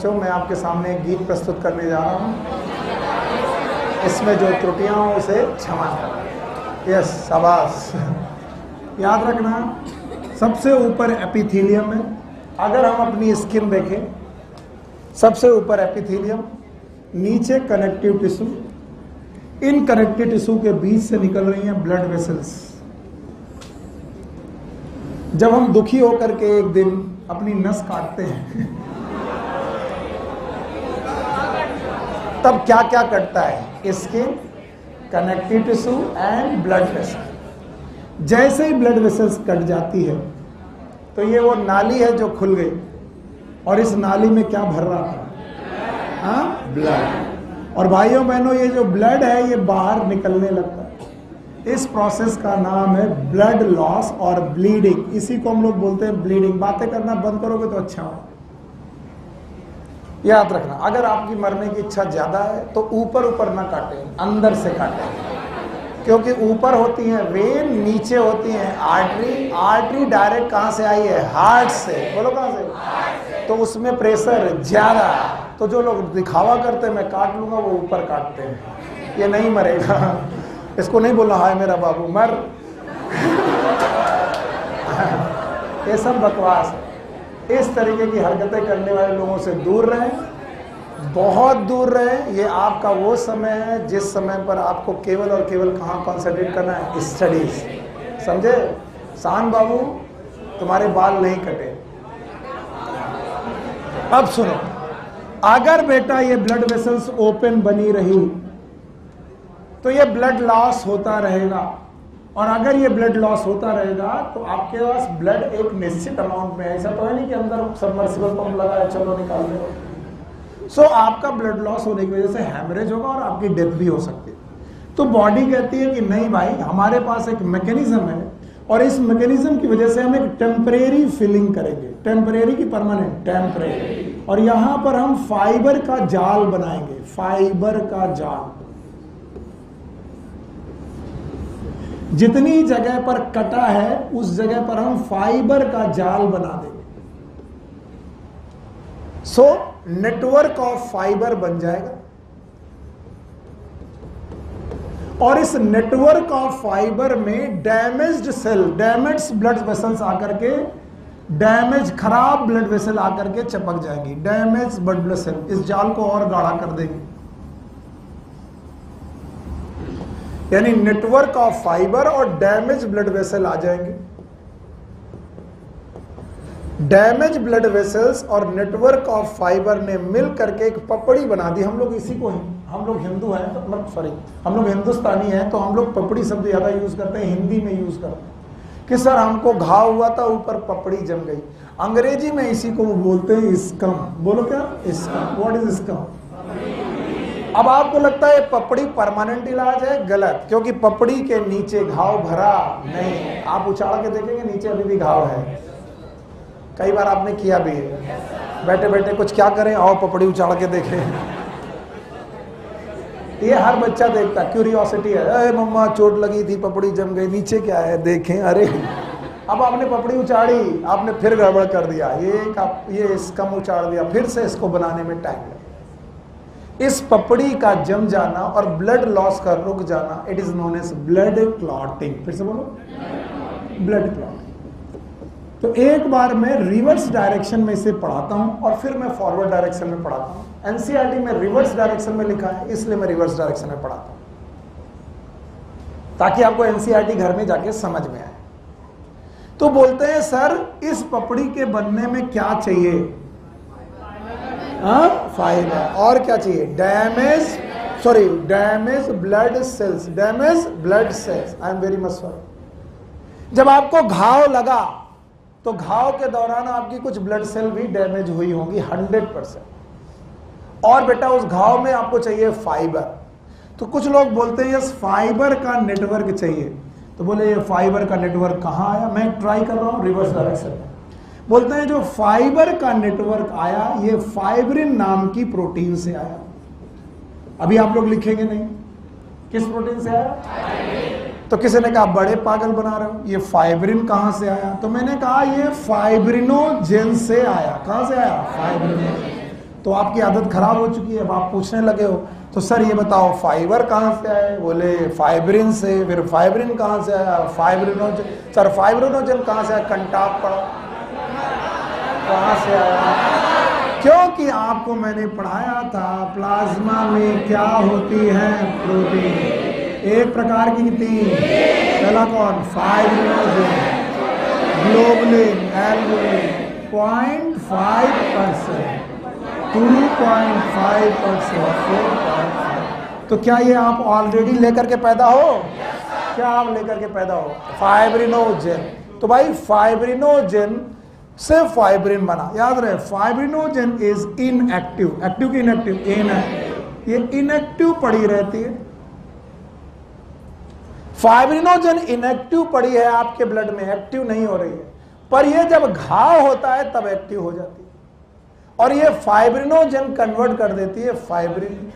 तो मैं आपके सामने एक गीत प्रस्तुत करने जा रहा हूँ। इसमें जो त्रुटियां हों उसे क्षमा करना। यस, शाबाश। याद रखना, सबसे ऊपर एपिथेलियम है। अगर हम अपनी स्किन देखें, सबसे ऊपर एपिथेलियम, नीचे connective tissue, in connective tissue के बीच से निकल रही हैं ब्लड वेसल्स। जब हम दुखी होकर के एक दिन अपनी नस काटते हैं तब क्या क्या कटता है? Skin, connective tissue and blood vessel. जैसे ही ब्लड वेसल्स कट जाती है तो ये वो नाली है जो खुल गई, और इस नाली में क्या भर रहा था? हाँ, ब्लड। और भाइयों बहनों, ये जो ब्लड है ये बाहर निकलने लगता है। इस प्रोसेस का नाम है ब्लड लॉस और ब्लीडिंग। इसी को हम लोग बोलते हैं ब्लीडिंग। बातें करना बंद करोगे तो अच्छा हो। याद रखना, अगर आपकी मरने की इच्छा ज्यादा है तो ऊपर ऊपर ना काटें, अंदर से काटें। क्योंकि ऊपर होती है वेन, नीचे होती है आर्टरी। आर्टरी डायरेक्ट कहां से आई है? हार्ट से। बोलो कहां से? तो उसमें प्रेशर ज्यादा। तो जो लोग दिखावा करते हैं मैं काट लूंगा, वो ऊपर काटते हैं। ये नहीं मरेगा। इसको नहीं बोलना हाय मेरा बाबू मर। ये सब बकवास है। इस तरीके की हरकतें करने वाले लोगों से दूर रहें, बहुत दूर रहें। ये आपका वो समय है जिस समय पर आपको केवल और केवल कहाँ कॉन्सेंट्रेट करना है? स्टडीज। समझे? शान बाबू, तुम्हारे बाल नहीं कटे। अब सुनो, अगर बेटा ये ब्लड वेसल्स ओपन बनी रही तो ये ब्लड लॉस होता रहेगा, और अगर ये ब्लड लॉस होता रहेगा तो आपके पास ब्लड एक निश्चित अमाउंट में है। ऐसा तो है नहीं कि अंदर सबमर्सिबल पंप लगा है चलो निकाल दो। सो आपका ब्लड लॉस होने की वजह से हैमरेज होगा और आपकी डेथ भी हो सकती है। तो बॉडी कहती है कि नहीं भाई, हमारे पास एक मैकेनिज्म है, और इस मैकेनिज्म की वजह से हम एक टेम्परेरी फिलिंग करेंगे। टेम्परेरी की परमानेंट? टेम्परेरी। और यहां पर हम फाइबर का जाल बनाएंगे। फाइबर का जाल। जितनी जगह पर कटा है उस जगह पर हम फाइबर का जाल बना देंगे। सो नेटवर्क ऑफ फाइबर बन जाएगा, और इस नेटवर्क ऑफ फाइबर में damaged cell, damage blood vessels आकर के, डैमेज खराब ब्लड वेसल आकर के चिपक जाएंगी। डैमेज ब्लड वेसल इस जाल को और गाढ़ा कर देंगे। यानी नेटवर्क ऑफ फाइबर और डैमेज ब्लड वेसल आ जाएंगे। डैमेज ब्लड वेसल्स और नेटवर्क ऑफ फाइबर ने मिल करके एक पपड़ी बना दी। हम लोग इसी को, हम लोग हिंदू हैं तो मतलब सॉरी, हम लोग हिंदुस्तानी हैं तो हम लोग पपड़ी शब्द ज्यादा यूज करते हैं, हिंदी में यूज करते हैं कि सर हमको घाव हुआ था, ऊपर पपड़ी जम गई। अंग्रेजी में इसी को वो बोलते हैं स्कम। बोलो क्या? स्कम। What is scum? अब आपको लगता है पपड़ी परमानेंट इलाज है? गलत। क्योंकि पपड़ी के नीचे घाव भरा नहीं। आप उछाल के देखेंगे नीचे अभी भी घाव है। कई बार आपने किया भी है, बैठे बैठे कुछ क्या करें, आओ पपड़ी उछाल के देखें। ये हर बच्चा देखता, क्यूरियोसिटी है। अरे मम्मा चोट लगी थी, पपड़ी जम गई, नीचे क्या है देखें। अरे अब आपने पपड़ी उछाड़ी, आपने फिर गड़बड़ कर दिया, ये स्कम उछाड़ दिया, फिर से इसको बनाने में टाइम लगा। इस पपड़ी का जम जाना और ब्लड लॉस का रुक जाना, it is known as blood clotting. फिर से बोलो, ब्लड क्लॉटिंग। तो एक बार मैं रिवर्स डायरेक्शन में इसे पढ़ाता हूं और फिर मैं फॉरवर्ड डायरेक्शन में पढ़ाता हूं। एनसीईआरटी में रिवर्स डायरेक्शन में लिखा है, इसलिए मैं रिवर्स डायरेक्शन में पढ़ाता हूं ताकि आपको एनसीईआरटी घर में जाके समझ में आए। तो बोलते हैं सर इस पपड़ी के बनने में क्या चाहिए? फाइबर। और क्या चाहिए? Damage blood cells. Damage blood cells. I am very much sorry. जब आपको घाव लगा तो घाव के दौरान आपकी कुछ ब्लड सेल भी डैमेज हुई होंगी 100%। और बेटा उस घाव में आपको चाहिए फाइबर। तो कुछ लोग बोलते हैं यस फाइबर का नेटवर्क चाहिए। तो बोले ये फाइबर का नेटवर्क कहां आया? मैं ट्राई कर रहा हूं रिवर्स डायरेक्शन में। बोलते हैं जो फाइबर का नेटवर्क आया ये फाइब्रिन नाम की प्रोटीन से आया। अभी आप लोग लिखेंगे नहीं, किस प्रोटीन से आया? तो किसी ने कहा बड़े पागल बना रहे हो, ये फाइब्रिन कहां से आया? तो मैंने कहा ये फाइब्रिनोजेन से आया। कहां से आया? फाइब्रिनोजेन। तो आपकी आदत खराब हो चुकी है, अब आप पूछने लगे हो तो सर ये बताओ फाइबर कहाँ से आए, बोले फाइब्रिन से, फिर फाइब्रिन कहाँ से आया, फाइब्रिनोजन, सर फाइब्रिनोजन कहाँ से आया, कंटाप पढ़ा कहाँ से आया, क्योंकि आपको मैंने पढ़ाया था प्लाज्मा में क्या होती है, प्रोटीन, एक प्रकार की तीन, पहला कौन, फाइब्रिनोजन, ग्लोबुलिन, एल्बुमिन, 0.5%, 2.5%, 4.5। तो क्या ये आप ऑलरेडी लेकर के पैदा हो, क्या आप लेकर के पैदा हो, फाइब्रिनोजन। तो भाई फाइब्रिनोजन से फाइब्रिन बना, याद रहे फाइब्रिनोजन इज इनएक्टिव, एक्टिव की इनएक्टिव, ये इनएक्टिव पड़ी रहती है। फाइब्रिनोजन इनएक्टिव पड़ी है आपके ब्लड में, एक्टिव नहीं हो रही है, पर ये जब घाव होता है तब एक्टिव हो जाती है और ये फाइब्रिनोजन कन्वर्ट कर देती है फाइब्रिन।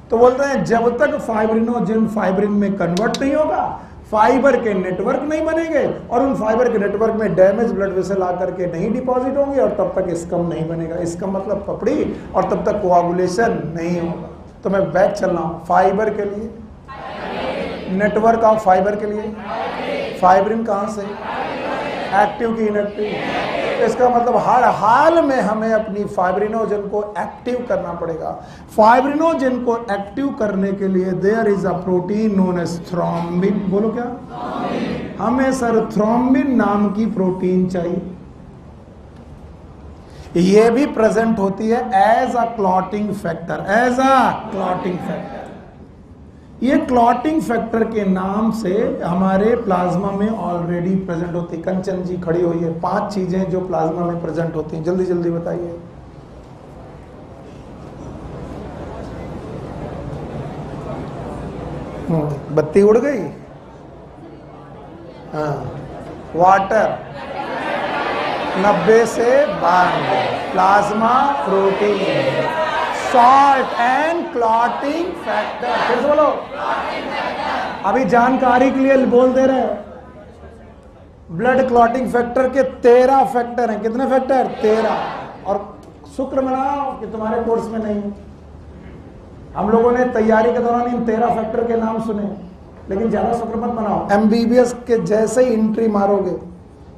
तो बोलते हैं जब तक फाइब्रिनोजन फाइब्रिन में कन्वर्ट नहीं होगा, फाइबर के नेटवर्क नहीं बनेंगे और उन फाइबर के नेटवर्क में डैमेज ब्लड वेसल आकर के नहीं डिपॉजिट होंगे और तब तक स्कम नहीं बनेगा, स्कम मतलब पपड़ी, और तब तक कोआगुलेशन नहीं होगा। तो मैं बैक चल रहा हूं, फाइबर के लिए, नेटवर्क ऑफ फाइबर के लिए, फाइब्रिन कहां से, एक्टिव की इनएक्टिव। इसका मतलब हर हाल में हमें अपनी फाइब्रिनोजन को एक्टिव करना पड़ेगा। फाइब्रिनोजन को एक्टिव करने के लिए there is a protein known as thrombin, बोलो क्या, हमें सर थ्रोम्बिन नाम की प्रोटीन चाहिए। ये भी प्रेजेंट होती है as a clotting factor, as a clotting factor. ये क्लॉटिंग फैक्टर के नाम से हमारे प्लाज्मा में ऑलरेडी प्रेजेंट होती है। कंचन जी खड़ी हुई है, 5 चीजें जो प्लाज्मा में प्रेजेंट होती हैं, जल्दी जल्दी बताइए। बत्ती उड़ गई, हाँ, वाटर 90 से 92, plasma protein, salt and clotting factor. फिर से बोलो, अभी जानकारी के लिए बोल दे रहे हैं, ब्लड क्लॉटिंग फैक्टर के 13 फैक्टर हैं। कितने फैक्टर, 13। और शुक्र मनाओ कि तुम्हारे कोर्स में नहीं है। हम लोगों ने तैयारी के दौरान इन 13 फैक्टर के नाम सुने, लेकिन ज्यादा शुक्र मत मनाओ। MBBS के जैसे ही एंट्री मारोगे,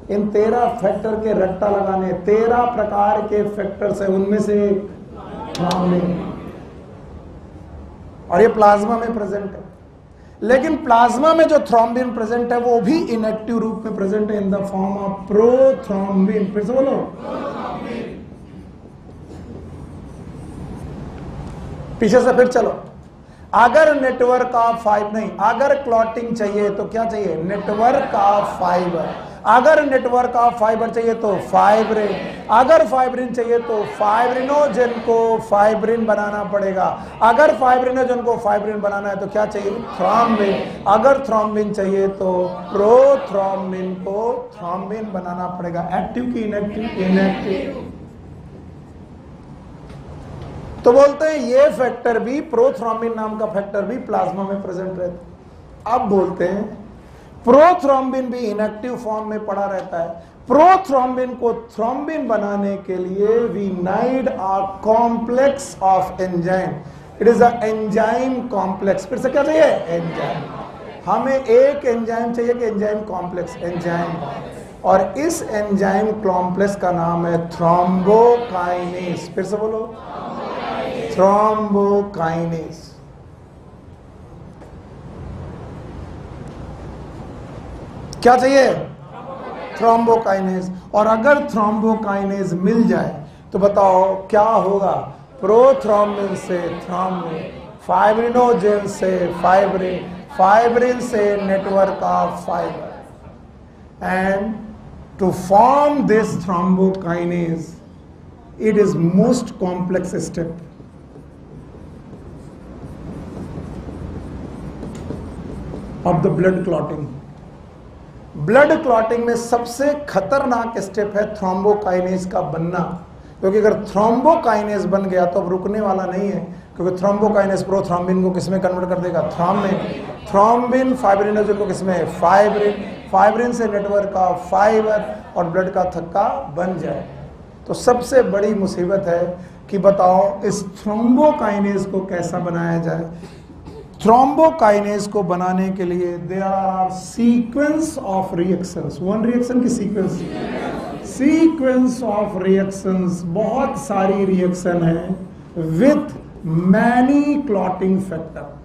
इन 13 फैक्टर के रट्टा लगाने, 13 प्रकार के फैक्टर्स है, उनमें से एक थ्रोम्बिन, और ये प्लाज्मा में प्रेजेंट है। लेकिन प्लाज्मा में जो थ्रोम्बिन प्रेजेंट है वो भी इनएक्टिव रूप में प्रेजेंट है in the form of prothrombin. फिर से बोलो, पीछे से फिर चलो। अगर नेटवर्क ऑफ फाइबर नहीं, अगर क्लॉटिंग चाहिए तो क्या चाहिए, नेटवर्क ऑफ फाइबर। अगर नेटवर्क ऑफ फाइबर चाहिए तो फाइब्रिन, अगर फाइब्रिन चाहिए तो फाइब्रिनोजन को फाइब्रिन बनाना पड़ेगा। अगर फाइब्रिनोजन को फाइब्रिन बनाना है तो क्या चाहिए, थ्रोम्बिन। अगर थ्रोम्बिन चाहिए तो प्रोथ्रोम्बिन को थ्रोम्बिन बनाना पड़ेगा। एक्टिव की इनएक्टिव, इनएक्टिव। तो बोलते हैं ये फैक्टर भी, प्रोथ्रोम्बिन नाम का फैक्टर भी प्लाज्मा में प्रेजेंट रहता है। अब बोलते हैं प्रोथ्रोम्बिन भी इनएक्टिव फॉर्म में पड़ा रहता है। प्रोथ्रोम्बिन को थ्रोम्बिन बनाने के लिए we need a complex of enzyme, it is a enzyme complex. फिर से क्या चाहिए, एंजाइम। हमें एक एंजाइम चाहिए कि एंजाइम कॉम्प्लेक्स, एंजाइम, और इस एंजाइम कॉम्प्लेक्स का नाम है थ्रोम्बोकाइनेस। फिर से बोलो, थ्रोम्बोकाइनेस। क्या चाहिए, थ्रोम्बोकाइनेस। और अगर थ्रोम्बोकाइनेस मिल जाए तो बताओ क्या होगा, प्रोथ्रोम्बिन से थ्रोम्बिन, फाइब्रिनोजन से फाइब्रिन, फाइब्रिन से network of fibre. And to form this thrombokinase it is most complex step of the blood clotting. Blood clotting में सबसे खतरनाक स्टेप है थ्रोम्बोकाइनेज का बनना, क्योंकि अगर थ्रोम्बोकाइनेज बन गया तो अब रुकने वाला नहीं है, क्योंकि थ्रोम्बोकाइनेज प्रोथ्रोम्बिन को किसमें कन्वर्ट कर देगा, थ्रोम्बिन। थ्रोम्बिन फाइब्रिनोजन को किसमें, फाइब्रिन। फाइब्रिन से नेटवर्क का फाइबर और ब्लड का थक्का बन जाए। तो सबसे बड़ी मुसीबत है कि बताओ इस थ्रोम्बोकाइनेज को कैसा बनाया जाए। थ्रोम्बोकाइनेज को बनाने के लिए there are sequence of reactions, one reaction की सीक्वेंस ऑफ रिएक्शंस, बहुत सारी रिएक्शन है विथ मैनी क्लॉटिंग फैक्टर,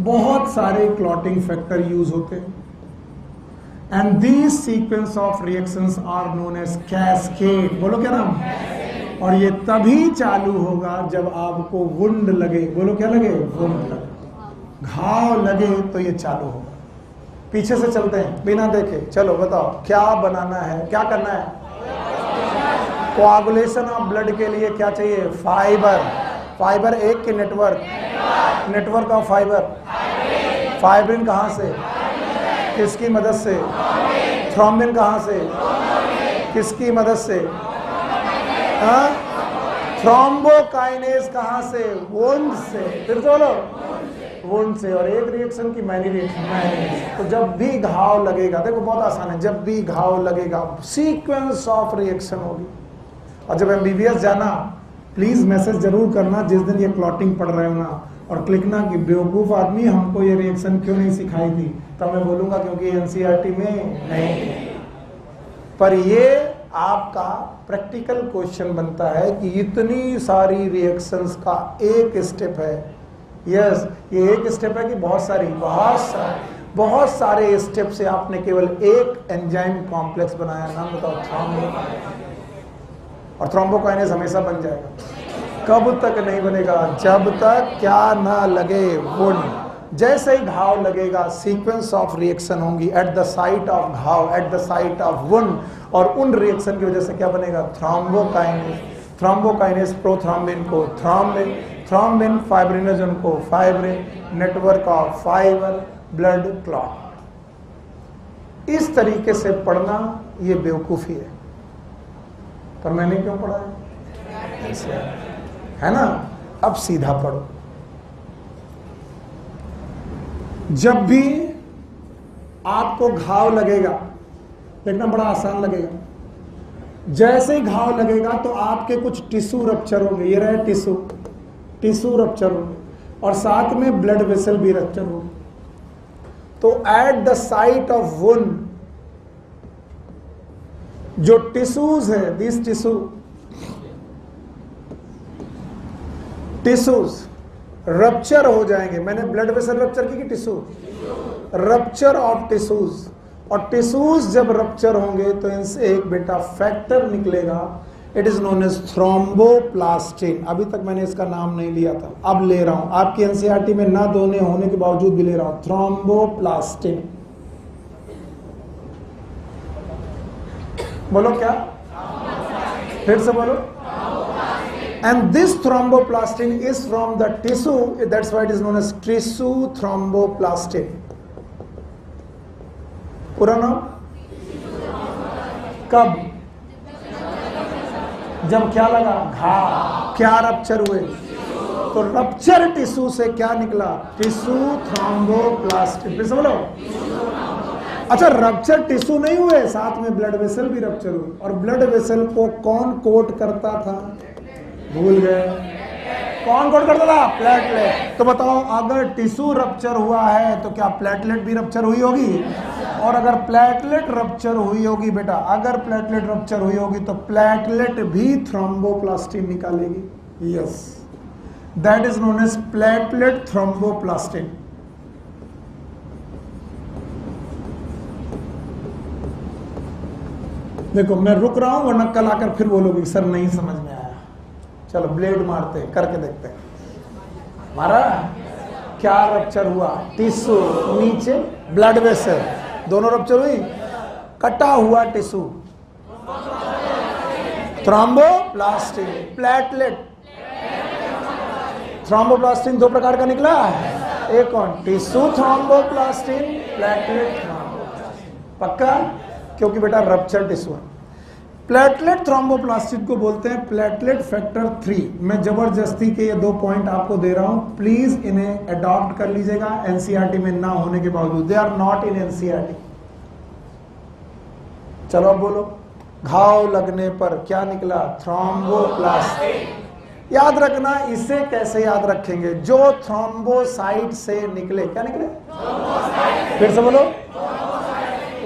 बहुत सारे क्लॉटिंग फैक्टर यूज होते हैं। And these sequence of reactions are known as cascade. बोलो क्या नाम? और ये तभी चालू होगा जब आपको वुंड लगे। बोलो क्या लगे? वुंड लगे, घाव लगे तो ये चालू होगा। पीछे से चलते हैं बिना देखे। चलो बताओ क्या बनाना है, क्या करना है? कोआगुलेशन ऑफ ब्लड के लिए क्या चाहिए? फाइबर। फाइबर एक के नेटवर्क ऑफ फाइबर। फाइब्रिन कहां से? किसकी मदद से? थ्रोम्बिन कहां से? किसकी मदद से? थ्रोम्बोकाइनेज कहां से? वुंड से। फिर बोलो, वुंड से। और एक रिएक्शन की मैनी रिएक्शन। तो जब भी घाव लगेगा, देखो बहुत आसान है, जब भी घाव लगेगा सीक्वेंस ऑफ रिएक्शन होगी। और जब एमबीबीएस जाना प्लीज मैसेज जरूर करना जिस दिन ये क्लॉटिंग पढ़ रहे हो ना, और लिखना कि बेवकूफ आदमी हमको ये रिएक्शन क्यों नहीं सिखाई थी। तब मैं बोलूंगा क्योंकि एनसीईआरटी में नहीं। पर ये आपका प्रैक्टिकल क्वेश्चन बनता है कि इतनी सारी रिएक्शंस का एक स्टेप है। यस, ये एक स्टेप है कि बहुत सारे स्टेप से आपने केवल एक एंजाइम कॉम्प्लेक्स बनाया। नाम बताओ? थ्रोम्बोकाइनेज। और थ्रोम्बोकाइनेज हमेशा बन जाएगा। कब तक नहीं बनेगा? जब तक क्या ना लगे वुंड। जैसे ही घाव लगेगा सीक्वेंस ऑफ रिएक्शन होंगी एट द साइट ऑफ घाव, eight the site of wound, और उन रिएक्शन की वजह से क्या बनेगा? थ्रोम्बोकाइनेज। थ्रोम्बोकाइनेज प्रोथ्रोम्बिन को थ्रोम्बिन, थ्रोम्बिन फाइब्रिनोजन को fibrin, network of fibre, blood clot. इस तरीके से पढ़ना ये बेवकूफी है। पर मैंने क्यों पढ़ा है ना? अब सीधा पढ़ो। जब भी आपको घाव लगेगा, देखना बड़ा आसान लगेगा। जैसे ही घाव लगेगा तो आपके कुछ टिश्यू रप्चर होंगे। ये रहे टिश्यू रप्चर होंगे, और साथ में ब्लड वेसल भी रप्चर होंगे। तो at the site of wound जो टिश्यूज है, दिस टिश्यूज रप्चर हो जाएंगे। मैंने ब्लड वेसल रप्चर की टिश्यू रप्चर ऑफ टिश्यूज। और टिश्यूज जब रप्चर होंगे तो इनसे एक बेटा फैक्टर निकलेगा, it is known as thromboplastin. अभी तक मैंने इसका नाम नहीं लिया था, अब ले रहा हूं। आपकी एनसीईआरटी में ना दोने होने के बावजूद भी ले रहा हूं। थ्रोम्बोप्लास्टिन। बोलो क्या? फिर से बोलो। And this thromboplastin is from the tissue, that's why it is known as tissue thromboplastin. पूरा नाम? कब? जब क्या लगा? घाव। क्या रप्चर हुए? तो रप्चर टिश्यू से क्या निकला? Tissue thromboplastin. फिर से बोलो। अच्छा, रप्चर टिश्यू नहीं हुए, साथ में ब्लड वेसल भी रप्चर हुए। और ब्लड वेसल को कौन कोट करता था? भूल गए। कौन कोट करता था? प्लेटलेट। तो बताओ, अगर टिश्यू रप्चर हुआ है तो क्या प्लेटलेट भी रप्चर हुई होगी? और अगर प्लेटलेट रप्चर हुई होगी बेटा, अगर प्लेटलेट रप्चर हुई होगी तो प्लेटलेट भी थ्रोम्बोप्लास्टिन निकालेगी। Yes, that is known as platelet thromboplastin. देखो मैं रुक रहा हूं वरना कल आकर फिर बोलोगे सर नहीं समझ में आया। चलो ब्लेड मारते हैं, करके देखते हैं। मारा? क्या रप्चर हुआ? टिश्यू, नीचे ब्लड वेसल, दोनों रप्चर हुई। कटा हुआ टिश्यू थ्रोम्बोप्लास्टिन, प्लेटलेट। थ्रोम्बोप्लास्टिन दो प्रकार का निकला है, एक कौन? Tissue thromboplastin, platelet thromboplastin. पक्का? क्योंकि बेटा रप्चर टिश्यू है। प्लेटलेट थ्रोम्बोप्लास्टिन को बोलते हैं प्लेटलेट फैक्टर 3। मैं जबरदस्ती के ये 2 पॉइंट आपको दे रहा हूं, प्लीज इन्हें अडॉप्ट कर लीजिएगा एनसीईआरटी में ना होने के बावजूद। They are not in NCERT. चलो अब बोलो, घाव लगने पर क्या निकला? थ्रोम्बोप्लास्ट। याद रखना, इसे कैसे याद रखेंगे? जो थ्रोम्बोसाइट से निकले, क्या निकले? फिर से बोलो।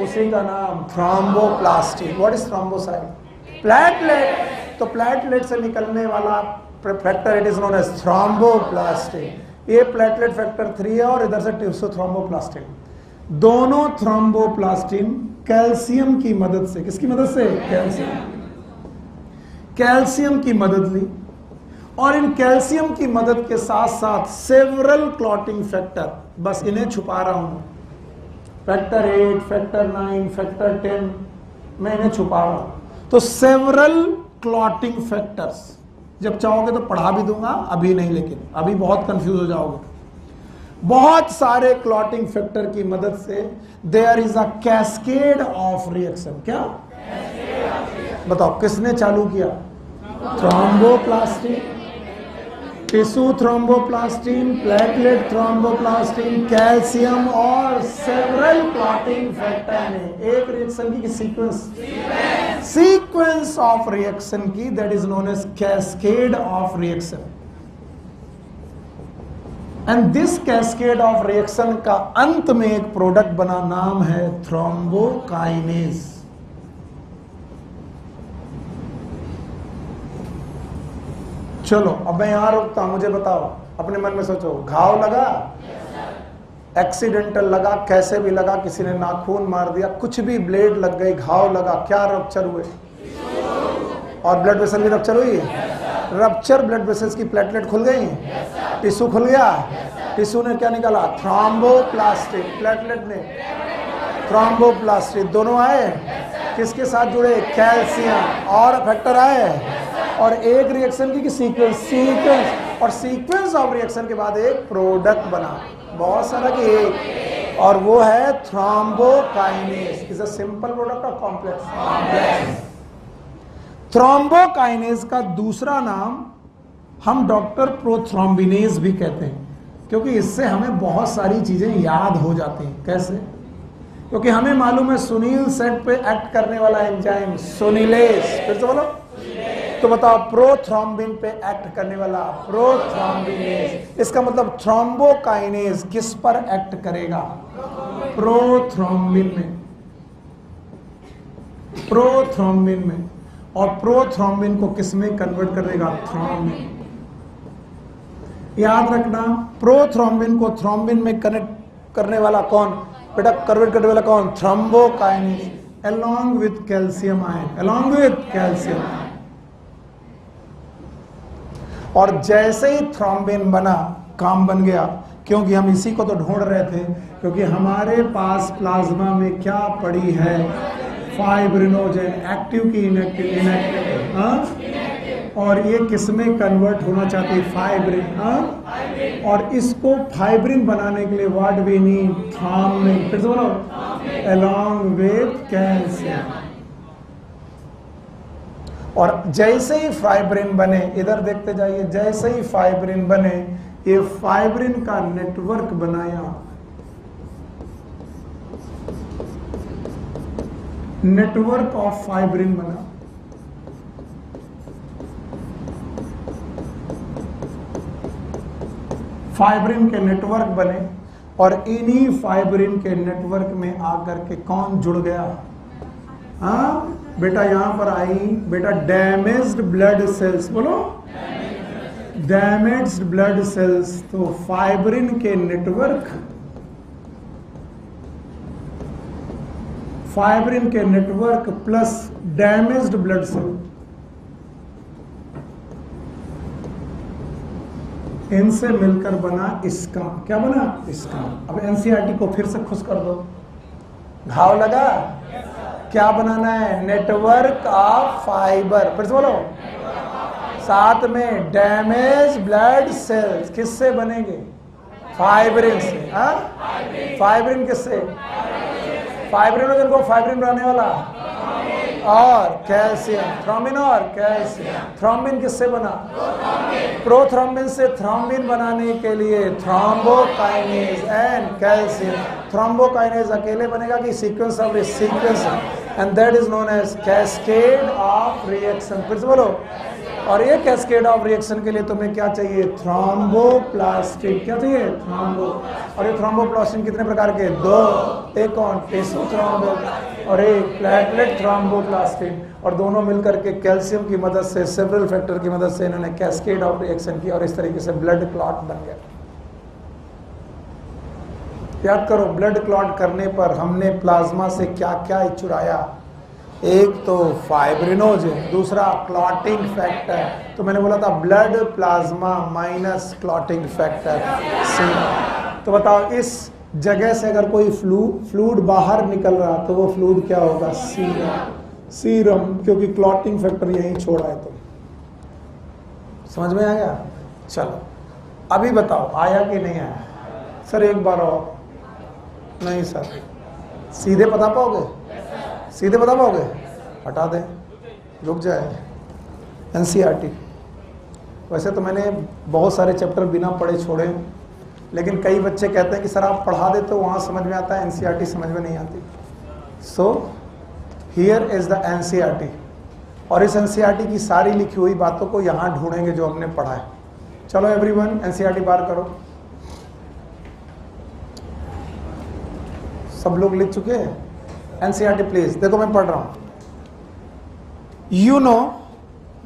उसी का नाम thromboplasty. What is thrombocyte? Platelet. तो प्लेटलेट से निकलने वाला factor it is known as thromboplasty. ये प्लेटलेट फैक्टर 3 है और इधर से टिश्यू थ्रोम्बोप्लास्टिन। दोनों थ्रोम्बोप्लास्टिन कैल्शियम की मदद से, किसकी मदद से? कैल्शियम की मदद ली, और इन कैल्शियम की मदद के साथ साथ सेवरल क्लॉटिंग फैक्टर, बस इन्हें छुपा रहा हूं, फैक्टर 8, फैक्टर 9, फैक्टर 10, मैं इन्हें छुपा रहा हूं। तो सेवरल क्लॉटिंग फैक्टर्स, जब चाहोगे तो पढ़ा भी दूंगा, अभी नहीं, लेकिन अभी बहुत कंफ्यूज हो जाओगे। बहुत सारे क्लॉटिंग फैक्टर की मदद से there is a cascade of reaction. क्या? बताओ किसने चालू किया? Thromboplastin, tissue thromboplastin, platelet thromboplastin, calcium और सेवरल क्लॉटिंग फैक्टर ने एक रिएक्शन की सीक्वेंस ऑफ रिएक्शन की, that is known as cascade of reaction. And this cascade of reaction का अंत में एक प्रोडक्ट बना, नाम है थ्रोम्बोकाइनेज। चलो अब मैं यहां रुकता हूं, मुझे बताओ, अपने मन में सोचो, घाव लगा, एक्सीडेंटल लगा, कैसे भी लगा, किसी ने नाखून मार दिया, कुछ भी, ब्लेड लग गई, घाव लगा, क्या रप्चर हुए? और ब्लड वेसल भी रप्चर हुई। रप्चर ब्लड वेसल्स की प्लेटलेट खुल गई, टिश्यू खुल गया, टिश्यू ने क्या निकाला? थ्रोम्बोप्लास्टिन, प्लेटलेट ने थ्रोम्बोप्लास्टिन, दोनों आए, किसके साथ जुड़े? कैल्शियम और फैक्टर आए, और एक रिएक्शन की सीक्वेंस, और सीक्वेंस ऑफ रिएक्शन के बाद एक प्रोडक्ट बना, बहुत सारा की एक, और वो है thrombokinase. Is a simple product of complex. Thrombokinase का दूसरा नाम हम डॉक्टर प्रोथ्रोम्बिनेज भी कहते हैं, क्योंकि इससे हमें बहुत सारी चीजें याद हो जाती हैं। कैसे? क्योंकि हमें मालूम है सुनील सेट पे एक्ट करने वाला एंजाइम सोनिलेज। फिर से बोलो। तो बताओ, प्रोथ्रोम्बिन पे एक्ट करने वाला प्रोथ्रोम्बिनेज। इसका मतलब थ्रोम्बोकाइनेज किस पर एक्ट करेगा? प्रोथ्रोम्बिन में, प्रोथ्रोम्बिन में। और प्रोथ्रोम्बिन को किस में कन्वर्ट कर देगा? थ्रोम्बिन। याद रखना, प्रोथ्रोम्बिन को थ्रोम्बिन में कनेक्ट करने वाला कौन बेटा? कन्वर्ट करने वाला कौन? Thrombokinase, along with calcium ion, along with calcium ion। और जैसे ही थ्रोम्बिन बना, काम बन गया, क्योंकि हम इसी को तो ढूंढ रहे थे, क्योंकि हमारे पास प्लाज्मा में क्या पड़ी है? फाइब्रिनोजेन, एक्टिव की इनएक्टिव, हाँ? और ये किस में कन्वर्ट होना चाहती है? फाइब्रिन, हाँ? और इसको फाइब्रिन बनाने के लिए व्हाट वी नीड? थ्रोम्बिन। फिर से बोलो, along with कैल्शियम। और जैसे ही फाइब्रिन बने, इधर देखते जाइए, जैसे ही फाइब्रिन बने, ये फाइब्रिन का नेटवर्क बनाया, नेटवर्क ऑफ फाइब्रिन बना। फाइब्रिन के नेटवर्क बने, और इन्हीं फाइब्रिन के नेटवर्क में आकर के कौन जुड़ गया? हाँ बेटा, यहां पर आई बेटा, डैमेज्ड ब्लड सेल्स। बोलो, डैमेज्ड ब्लड सेल्स। तो फाइब्रिन के नेटवर्क, फाइब्रिन के network plus damaged blood cell, इनसे मिलकर बना इसका, क्या बना? इसका। अब एनसीईआरटी को फिर से खुश कर दो। घाव लगा, क्या बनाना है? Network of fibre. फिर से बोलो, साथ में डैमेज ब्लड सेल्स किससे बनेंगे? फाइब्रिन से। हाँ, फाइब्रिन किससे? फाइब्रिनोजन को फाइब्रिन बनाने वाला, और कैल्शियम, थ्रोम्बिन और कैल्शियम। थ्रोम्बिन किससे बना? प्रोथ्रोम्बिन से थ्रोम्बिन बनाने के लिए थ्रोम्बोकाइनेज एंड कैल्शियम। थ्रोम्बोकाइनेज अकेले बनेगा कि sequence of sequence, and that is known as cascade of reaction. फिर से बोलो। और ये कैस्केड ऑफ रिएक्शन के लिए तुम्हें क्या चाहिए? थ्रोम्बोप्लास्टिन। क्या चाहिए? थ्रोम्बो। और ये थ्रोम्बोप्लास्टिन कितने प्रकार के? दो। एक कौन? टिश्यू थ्रोम्बो और एक प्लेटलेट थ्रोम्बोप्लास्टिन। और दोनों मिलकर के कैल्शियम की मदद से, सेवरल फैक्टर की मदद से इन्होंने कैस्केड ऑफ रिएक्शन की और इस तरीके से ब्लड क्लॉट बन गया। याद करो, ब्लड क्लॉट करने पर हमने प्लाज्मा से क्या क्या चुराया? एक तो फाइब्रिनोजन, दूसरा क्लॉटिंग फैक्टर। तो मैंने बोला था blood plasma minus clotting factor see. तो बताओ, इस जगह से अगर कोई फ्लूइड बाहर निकल रहा तो वो फ्लूइड क्या होगा? सीरम। सीरम, क्योंकि क्लॉटिंग फैक्टर यहीं छोड़ा है। तो समझ में आ गया? चलो अभी बताओ, आया कि नहीं आया? सर एक बार और। नहीं सर, सीधे बता पाओगे? सीधे बता पाओगे? हटा दें, रुक जाए। एनसीईआरटी। वैसे तो मैंने बहुत सारे चैप्टर बिना पढ़े छोड़े, लेकिन कई बच्चे कहते हैं कि सर आप पढ़ा देते हो, वहाँ समझ में आता है, एनसीईआरटी समझ में नहीं आती। So here is the NCERT. और इस एनसीईआरटी की सारी लिखी हुई बातों को यहाँ ढूंढेंगे जो हमने पढ़ा है। चलो एवरीवन, एनसीईआरटी बार करो। सब लोग लिख चुके हैं? NCERT please. देखो मैं पढ़ रहा हूं। You know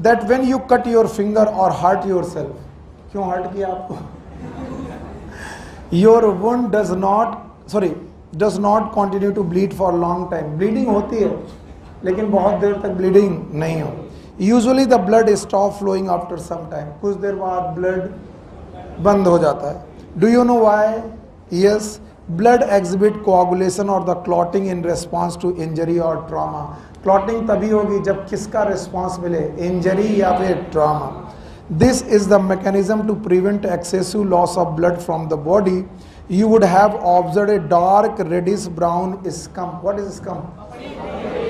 that when you cut your finger or hurt yourself. क्यों हर्ट किया आपको? Your wound does not continue to bleed for long time. Bleeding होती है लेकिन बहुत देर तक ब्लीडिंग नहीं हो। Usually the blood stop flowing after some time. कुछ देर बाद ब्लड बंद हो जाता है। Do you know why? Yes, blood exhibit coagulation or the clotting in response to injury or trauma. Clotting तभी होगी जब किसका रेस्पॉन्स मिले? इंजरी या फिर trauma. This is the mechanism to prevent excessive loss of blood from the body. You would have observe a dark reddish brown scum. What is scum?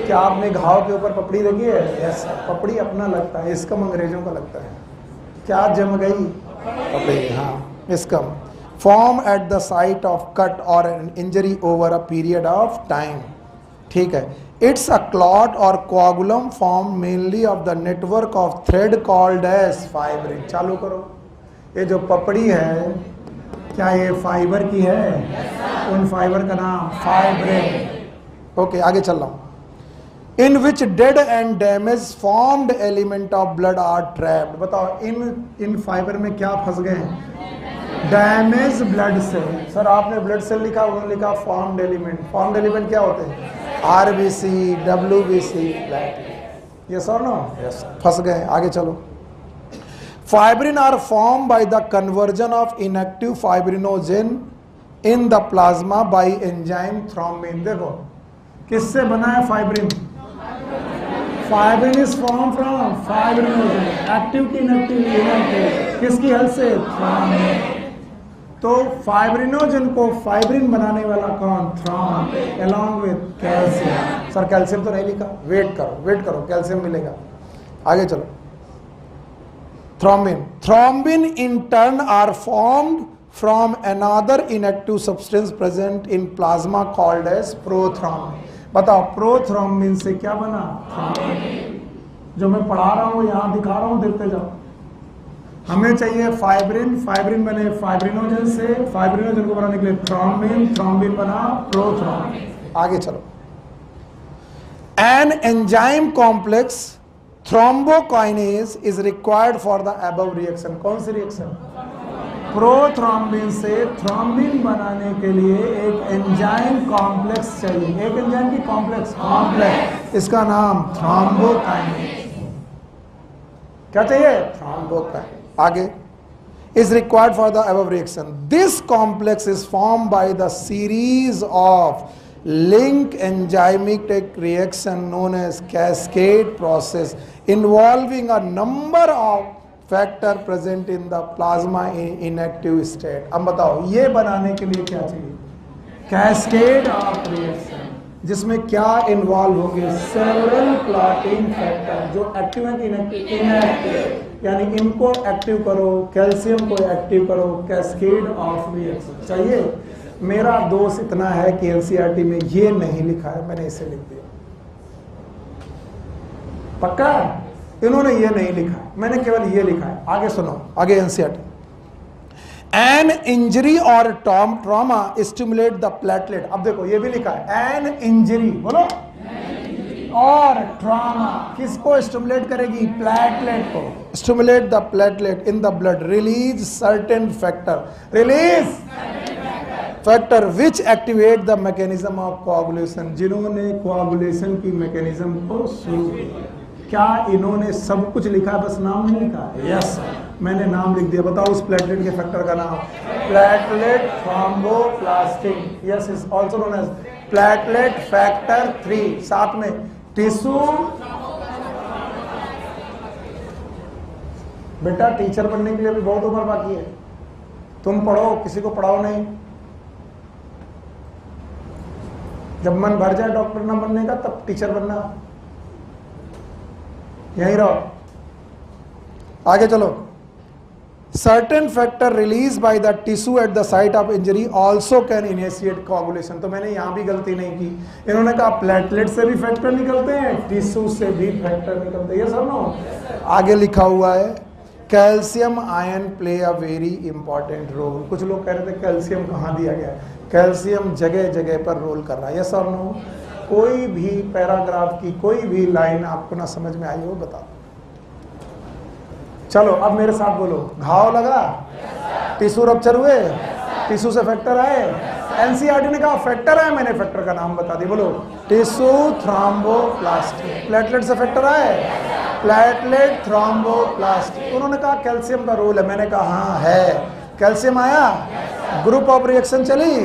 क्या आपने घाव के ऊपर पपड़ी देखी है? यस, पपड़ी अपना लगता है, स्कम अंग्रेजों का लगता है। क्या जम गई? पपड़ी। हाँ, scum form at the site of cut or an injury over a period of time। ठीक है। It's a clot or coagulum formed mainly of the network of thread called as fibrin। चालू करो। ये जो पपड़ी है, क्या ये फाइबर की है? उन फाइबर का नाम फाइब्रिन। ओके, आगे चल रहा हूं। In which dead and damaged formed element of blood are trapped। बताओ, इन फाइबर में क्या फंस गए हैं? Damage blood cell. सर आपने ब्लड सेल लिखा, उन्होंने लिखा फॉर्म्ड एलिमेंट। फॉर्म्ड एलिमेंट क्या होते हैं? RBC, WBC, platelet. यस और नो? यस। फंस गए। आगे चलो। Fibrin are form by the conversion of inactive fibrinogen in the plasma by enzyme thrombin. देखो किससे बना है fibrin? Fibrin is form from fibrinogen. Active की इनएक्टिव, किसकी हेल्प से? थ्रोम्बिन। तो फाइब्रिनोजन को फाइब्रिन बनाने वाला कौन? Thrombin, along with calcium. Sir calcium तो नहीं लिखा, वेट करो, कैल्शियम मिलेगा। आगे चलो। Thrombin in turn are formed from another inactive substance present in plasma called as prothrombin। बताओ, प्रोथ्रोम्बिन से क्या बना? थ्रोम्बिन। जो मैं पढ़ा रहा हूं यहां दिखा रहा हूं, देखते जाओ। हमें चाहिए फाइब्रिन, फाइब्रिन बने फाइब्रिनोजन से, फाइब्रिनोजन को बनाने के लिए थ्रोम्बिन, थ्रोम्बिन बना प्रोथ्रोम्बिन। आगे चलो। An enzyme complex thrombokinase is required for the above reaction. कौन सी रिएक्शन? प्रोथ्रोम्बिन से थ्रोम्बिन बनाने के लिए एक एंजाइम कॉम्प्लेक्स चाहिए। एक एंजाइम की कॉम्प्लेक्स, इसका नाम थ्रोम्बोकाइनेज। क्या चाहिए? थ्रोम्बोकाइनेज। आगे, is required for the above reaction. This complex is formed by the series of link enzymatic reaction known as cascade process involving a number of factor present in the plasma in inactive state। अब बताओ, ये बनाने के लिए क्या चाहिए? Cascade of reaction, जिसमें क्या इन्वॉल्व होंगे? Several clotting factor. जो एक्टिव है कि इनएक्टिव, यानी इनको एक्टिव करो, कैल्शियम को एक्टिव करो। कैस्केड ऑफ रिएक्शन चाहिए। मेरा दोष इतना है कि एनसीईआरटी में ये नहीं लिखा है, मैंने इसे लिख दिया। पक्का इन्होंने ये नहीं लिखा है, मैंने केवल ये लिखा है। आगे सुनो, आगे NCERT. An injury or trauma stimulate the platelet. अब देखो ये भी लिखा है, एन इंजरी, बोलो, और ट्रॉमा किसको स्टिमुलेट करेगी? प्लेटलेट को। Stimulate the platelet in the blood, release certain factor, release factor which activate the mechanism of coagulation. जिन्होंने कोआगुलेशन की मैकेनिज्म को शुरू किया। क्या इन्होंने सब कुछ लिखा, बस नाम नहीं लिखा? यस, मैंने नाम लिख दिया। बताओ उस प्लेटलेट के फैक्टर का नाम? Platelet thromboplastin, yes, is also known as platelet factor 3। साथ में टिश्यू। बेटा टीचर बनने के लिए भी बहुत उम्र बाकी है, तुम पढ़ो, किसी को पढ़ाओ नहीं। जब मन भर जाए डॉक्टर ना बनने का तब टीचर बनना। यहीं रहो, आगे चलो। Certain factor release by the tissue eight the site of injury also can initiate coagulation. तो मैंने यहां भी गलती नहीं की, इन्होंने कहा प्लेटलेट से भी फैक्टर निकलते हैं, टिश्यू से भी फैक्टर निकलते हैं। ये सब ना आगे लिखा हुआ है, calcium ion play a very important role. कुछ लोग कह रहे थे कैल्शियम कहाँ दिया गया? कैल्शियम जगह जगह पर रोल कर रहा है। यस और नो? कोई भी पैराग्राफ की कोई भी लाइन आपको ना समझ में आई हो बता दो। चलो अब मेरे साथ बोलो, घाव लगा, टिश्यू रप्चर हुए, टिश्यू से फैक्टर आए। एनसीईआरटी ने कहा फैक्टर है, मैंने फैक्टर का नाम बता दी। बोलो, टिश्यू थ्रोम्बोप्लास्टिन। प्लेटलेट से फैक्टर आए, प्लेटलेट थ्रोम्बोप्लास्टिन। उन्होंने कहा कैल्शियम का रोल है, मैंने कहा हाँ है। कैल्शियम आया, ग्रुप ऑफ रिएक्शन चली,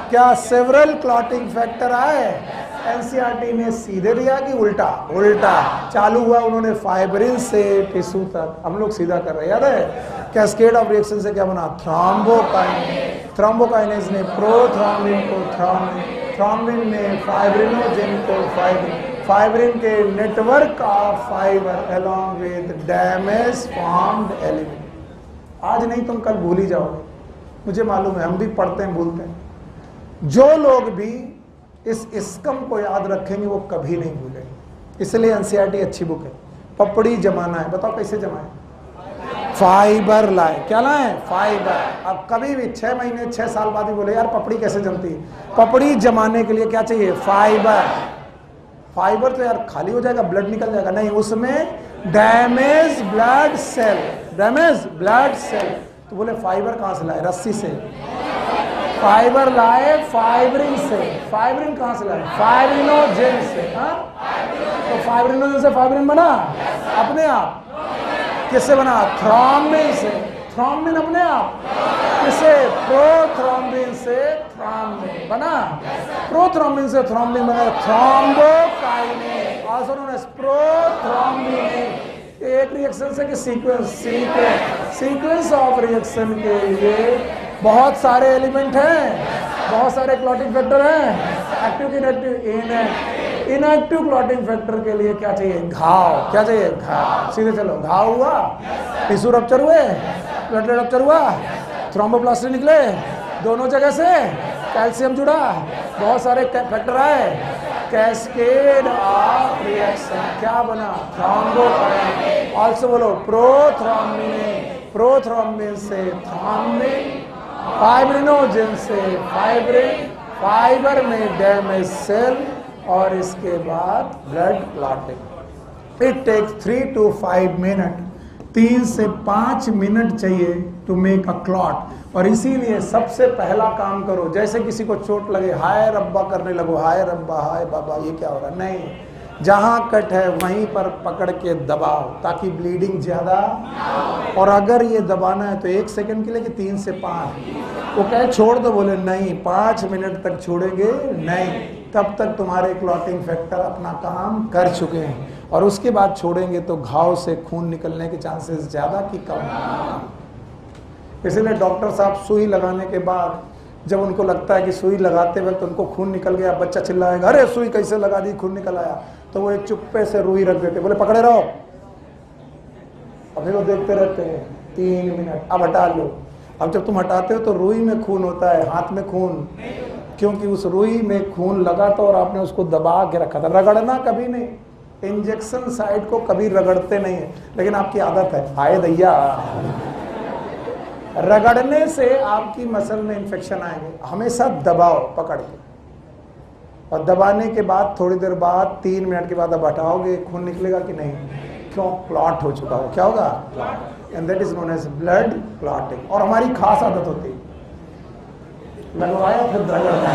क्या सेवरल क्लॉटिंग फैक्टर आए? एनसीईआरटी ने सीधे दिया कि उल्टा? उल्टा चालू हुआ। उन्होंने फाइब्रिन से टिश्यू तक, हम लोग सीधा कर रहे हैं, याद है? कैस्केड ऑफ रिएक्शन से क्या बना? थ्रोम्बोकाइनेज। थ्रोम्बोकाइनेज ने प्रोथ्रोम्बिन को थ्रोम्बिन, थ्रोम्बिन ने फाइब्रिनोजेन को फाइब्रिन, फाइब्रिन के network of fibre along with damage formed element. आज नहीं तुम कल भूल ही जाओगे, मुझे मालूम है, हम भी पढ़ते हैं भूलते हैं। जो लोग भी इस इसकम को याद रखेंगे वो कभी नहीं भूलेंगे। इसलिए एनसीईआरटी अच्छी बुक है। पपड़ी जमाना है, बताओ कैसे जमाए? फाइबर लाए। क्या लाए? फाइबर। अब कभी भी 6 महीने 6 साल बाद ही बोले यार पपड़ी कैसे जमती है? पपड़ी जमाने के लिए क्या चाहिए? फाइबर। फाइबर तो यार खाली हो जाएगा, ब्लड निकल जाएगा, नहीं, उसमें damage blood cell, damage blood cell. तो बोले फाइबर कहां से लाए? रस्सी से। फाइबर लाए फाइब्रिन से। फाइब्रिन कहां से लाए? फाइब्रिनोजेन से। हाँ, तो फाइब्रिनोजेन से फाइब्रिन बना अपने आप। किससे बना? थ्रोम्बिन से। थ्रोम्बिन अपने आप किसे? प्रोथ्रोम्बिन से थ्रोम्बिन बना। प्रोथ्रोम्बिन से थ्रोम्बिन बना, thrombokinase, also known as prothrombin. एक रिएक्शन से कि सीक्वेंस ऑफ रिएक्शन के लिए बहुत सारे एलिमेंट हैं, बहुत सारे क्लॉटिंग फैक्टर हैं, active inactive. Inactive clotting factor के लिए क्या चाहिए? घाव। क्या चाहिए? घाव। सीधे चलो, घाव हुआ, टिश्यू रप्चर हुए, प्लेटलेट रप्चर हुआ, थ्रोम्बोप्लास्टिन निकले दोनों जगह से, कैल्शियम जुड़ा, बहुत सारे फैक्टर आए, कैस्केड ऑफ रिएक्शन। क्या बना? थ्रोम्बोकाइनेज। ऑल्सो बोलो प्रोथ्रोम्बिन। प्रोथ्रोम्बिन से थ्रोम्बिन, फाइब्रिनोजेन से फाइब्रिन, फाइबर में डैमेज सेल, और इसके बाद blood clotting. It takes 3 to 5 minute, 3 से 5 मिनट चाहिए टू मेक अ क्लॉट। और इसीलिए सबसे पहला काम करो, जैसे किसी को चोट लगे हाय रब्बा करने लगो, हाय रब्बा, हाय बाबा, ये क्या हो रहा है? नहीं, जहां कट है वहीं पर पकड़ के दबाओ ताकि ब्लीडिंग ज्यादा। और अगर ये दबाना है तो 1 सेकंड के लिए कि 3 से 5? वो कहे छोड़ दो, बोले नहीं, 5 मिनट तक छोड़ेंगे नहीं, तब तक तुम्हारे क्लॉटिंग फैक्टर अपना काम कर चुके हैं, और उसके बाद छोड़ेंगे तो घाव से खून निकलने के चांसेस ज्यादा कि कम। इसलिए डॉक्टर साहब सुई लगाने के बाद जब उनको लगता है कि सुई लगाते वक्त उनको खून निकल गया, बच्चा चिल्लाएगा अरे सुई कैसे लगा दी, खून निकल आया, तो वो एक चुप्पे से रुई रख देते, बोले पकड़े रहो। अभी वो देखते रहते हैं 3 मिनट, अब हटा लो। अब जब तुम हटाते हो तो रुई में खून होता है, हाथ में खून, क्योंकि उस रुई में खून लगा था और आपने उसको दबा के रखा था। रगड़ना कभी नहीं, इंजेक्शन साइट को कभी रगड़ते नहीं है, लेकिन आपकी आदत है, हाय दैया, रगड़ने से आपकी मसल में इंफेक्शन आएंगे। हमेशा दबाओ पकड़ के, और दबाने के बाद थोड़ी देर बाद 3 मिनट के बाद अब हटाओगे, खून निकलेगा कि नहीं? क्यों? क्लॉट हो चुका हो। क्या होगा? And that is known as blood clotting. और हमारी खास आदत होती है, लगवाया फिर रगड़ना,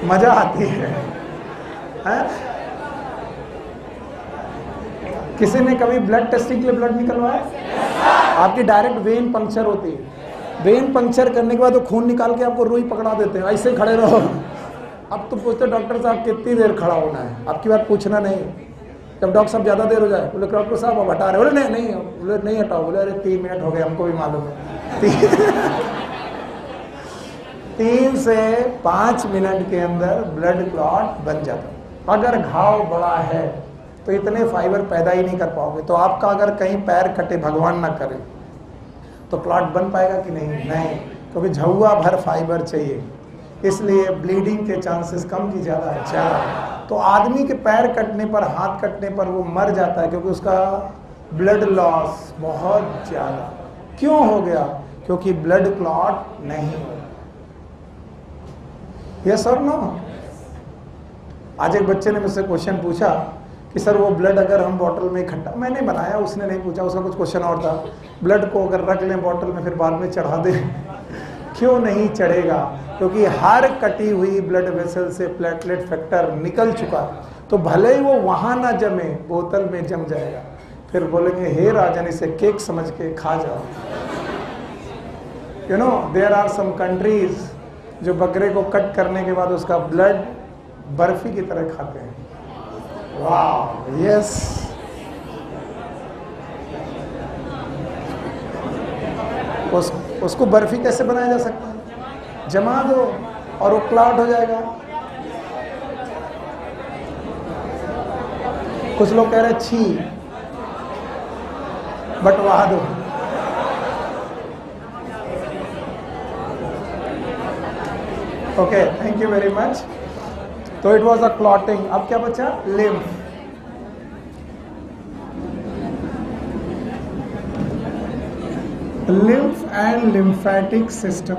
मजा आती है। किसी ने कभी ब्लड टेस्टिंग के लिए ब्लड निकलवाया? आपकी डायरेक्ट वेन पंक्चर होती है, वेन पंक्चर करने के बाद वो खून निकाल के आपको रुई पकड़ा देते हैं, ऐसे खड़े रहो। अब तो पूछते डॉक्टर साहब कितनी देर खड़ा होना है, आपकी बात पूछना नहीं। जब डॉक्टर साहब ज़्यादा देर हो जाए, बोले डॉक्टर साहब अब हटा रहे, बोले नहीं नहीं, बोले नहीं हटाओ, बोले अरे 3 मिनट हो गए, हमको भी मालूम है। 3 से 5 मिनट के अंदर ब्लड क्लॉट बन जाता है। अगर घाव बड़ा है तो इतने फाइबर पैदा ही नहीं कर पाओगे। तो आपका अगर कहीं पैर कटे, भगवान ना करे, तो क्लॉट बन पाएगा कि नहीं? नहीं, क्योंकि झुआ भर फाइबर चाहिए, इसलिए ब्लीडिंग के चांसेस कम की ज़्यादा है, ज़्यादा। तो आदमी के पैर कटने पर, हाथ कटने पर वो मर जाता है, क्योंकि उसका ब्लड लॉस बहुत ज़्यादा। क्यों हो गया? क्योंकि ब्लड क्लॉट नहीं हो। यस और नो? आज एक बच्चे ने मुझसे क्वेश्चन पूछा कि सर वो ब्लड अगर हम बॉटल में इकट्ठा, मैंने बनाया, उसने नहीं पूछा, उसका कुछ क्वेश्चन और था, ब्लड को अगर रख लें बॉटल में फिर बाद में चढ़ा दें, क्यों नहीं चढ़ेगा? क्योंकि हर कटी हुई ब्लड वेसल से प्लेटलेट फैक्टर निकल चुका, तो भले ही वो वहाँ ना जमे, बोतल में जम जाएगा। फिर बोलेंगे हे राजन, इसे केक समझ के खा जाओ। You know there are some countries जो बकरे को कट करने के बाद उसका ब्लड बर्फी की तरह खाते हैं। वाह, यस। उसको बर्फी कैसे बनाया जा सकता है? जमा दो और वो क्लॉट हो जाएगा। कुछ लोग कह रहे छी, बटवा दो। Okay, thank you very much. तो इट वॉज अ क्लॉटिंग। अब क्या बचा? Lymph. Lymph and lymphatic system.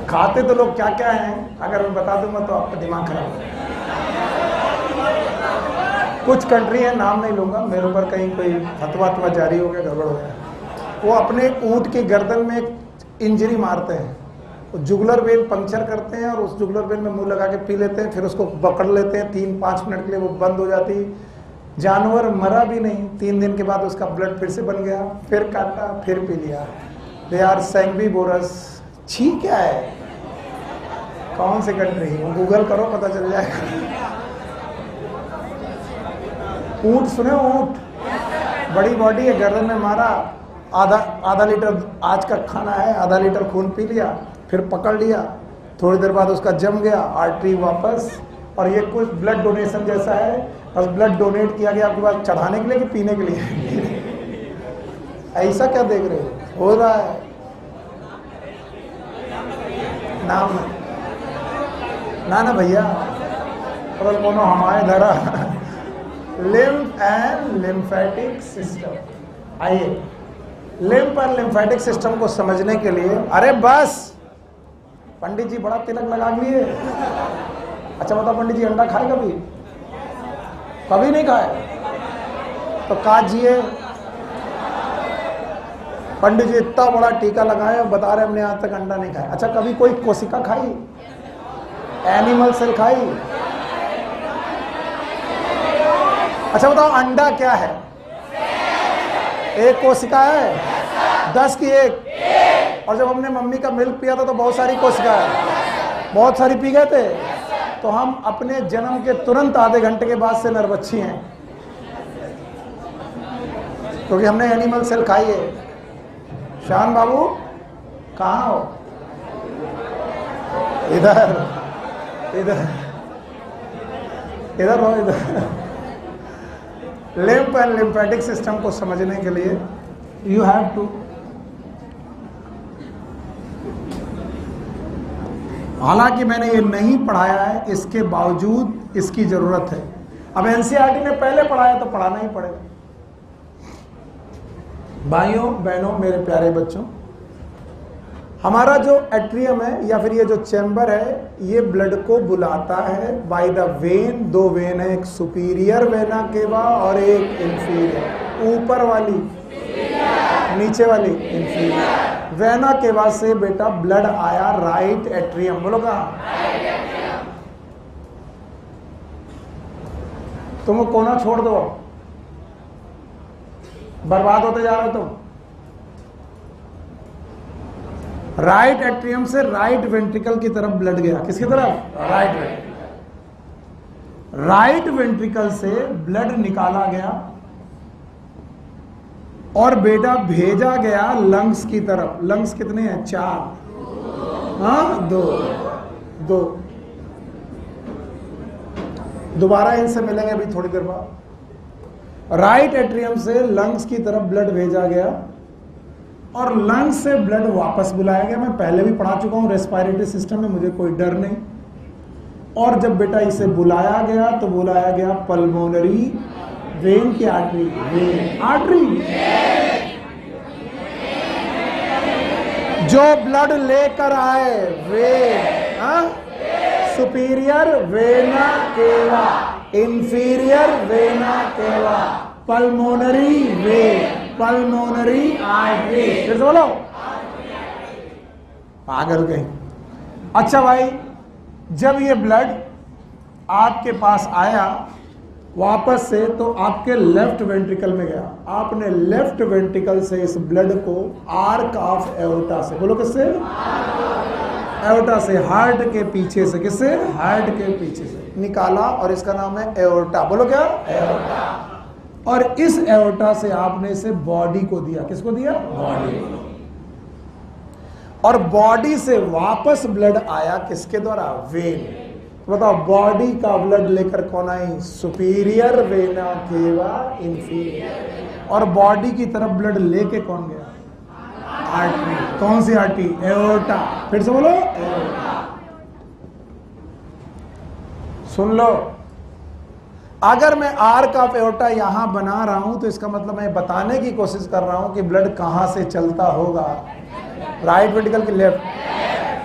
खाते तो लोग क्या क्या हैं, अगर मैं बता दूंगा तो आपका दिमाग खराब हो। कुछ कंट्री है, नाम नहीं लूंगा, मेरे ऊपर कहीं कोई फतवा जारी हो गया, गड़बड़ हो गया। वो अपने ऊंट की गर्दन में इंजरी मारते हैं, जुगुलर वेन पंक्चर करते हैं और उस जुगुलर वेन में मुंह लगा के पी लेते हैं, फिर उसको पकड़ लेते हैं 3-5 मिनट के लिए, वो बंद हो जाती। जानवर मरा भी नहीं, 3 दिन के बाद उसका ब्लड फिर से बन गया, फिर काटा, फिर पी लिया। They are sanguivorous. छी क्या है? कौन सी कंट्री? गूगल करो, पता चल जाएगा। ऊंट सुने? ऊंट बड़ी बॉडी है, गर्दन में मारा, आधा लीटर आज का खाना है, आधा लीटर खून पी लिया, फिर पकड़ लिया, थोड़ी देर बाद उसका जम गया, आर्टरी वापस। और ये कुछ ब्लड डोनेशन जैसा है, बस ब्लड डोनेट किया गया आपके पास चढ़ाने के लिए कि पीने के लिए? ऐसा क्या देख रहे हो रहा है? नाम ना भैया, और बोलो हमारे धरा। Lymph and lymphatic system. आइए, लिम्फ और लिम्फेटिक सिस्टम को समझने के लिए, अरे बस पंडित जी बड़ा तिलक लगा लिए। अच्छा बताओ, पंडित जी अंडा खाए कभी? कभी नहीं खाए? तो काजिए। पंडित जी इतना बड़ा टीका लगाए और बता रहे हमने आज तक अंडा नहीं खाया। अच्छा कभी कोई कोशिका खाई? एनिमल सेल खाई? अच्छा बताओ, अंडा क्या है? एक कोशिका है, 10 की एक। और जब हमने मम्मी का मिल्क पिया था तो बहुत सारी कोशिका है, बहुत सारी पी गए थे। तो हम अपने जन्म के तुरंत आधे घंटे के बाद से नरबच्छी हैं, क्योंकि हमने एनिमल सेल खाई है। शान बाबू कहाँ हो? इधर इधर। इधर हो, इधर। लिम्फ एंड लिम्फेटिक सिस्टम को समझने के लिए यू हैव टू, हालांकि मैंने ये नहीं पढ़ाया है, इसके बावजूद इसकी जरूरत है। अब एनसीईआरटी ने पहले पढ़ाया तो पढ़ाना ही पड़ेगा। भाइयों बहनों मेरे प्यारे बच्चों, हमारा जो एट्रियम है या फिर ये जो चैम्बर है, ये ब्लड को बुलाता है बाय द वेन। दो वेन है, एक सुपीरियर वेना केवा और एक इंफीरियर। ऊपर वाली, नीचे वाली इंफीरियर। वेना केवा से बेटा ब्लड आया राइट एट्रियम। बोलो कहाँ? तुम कोना छोड़ दो, बर्बाद होते जा रहे हो तुम। राइट एट्रियम से राइट वेंट्रिकल की तरफ ब्लड गया। किसकी तरफ? Right ventricle. राइट वेंट्रिकल से ब्लड निकाला गया और बेटा भेजा गया लंग्स की तरफ। लंग्स कितने हैं? 4। हाँ, 2। दोबारा इनसे मिलेंगे अभी थोड़ी देर बाद। राइट एट्रियम से लंग्स की तरफ ब्लड भेजा गया और लंग्स से ब्लड वापस बुलाया गया। मैं पहले भी पढ़ा चुका हूं रेस्पिरेटरी सिस्टम में, मुझे कोई डर नहीं। और जब बेटा इसे बुलाया गया तो बुलाया गया पल्मोनरी वेन की आर्टरी। वेन आर्टरी जो ब्लड लेकर आए, वेन। हाँ, superior vena cava, inferior vena cava, pulmonary vein, pulmonary artery. फिर से बोलो, पागल गए। अच्छा भाई, जब ये ब्लड आपके पास आया वापस से तो आपके लेफ्ट वेंट्रिकल में गया। आपने लेफ्ट वेंट्रिकल से इस ब्लड को आर्क ऑफ एओर्टा से, बोलो किससे? एओर्टा से, हार्ट के पीछे से। किससे? हार्ट के पीछे से निकाला और इसका नाम है एओर्टा। बोलो क्या? एओर्टा। और इस एओर्टा से आपने इसे बॉडी को दिया। किसको दिया? बॉडी। और बॉडी से वापस ब्लड आया किसके द्वारा? वेन। बताओ, बॉडी का ब्लड लेकर कौन आई? Superior vena cava, inferior. और बॉडी की तरफ ब्लड लेके कौन गया? आर्टरी। कौन सी आर्टरी? एओर्टा। फिर से बोलो, एओर्टा। सुन लो, अगर मैं आर्क ऑफ एओर्टा यहां बना रहा हूं तो इसका मतलब मैं बताने की कोशिश कर रहा हूं कि ब्लड कहां से चलता होगा? राइट वेंट्रिकल के लेफ्ट।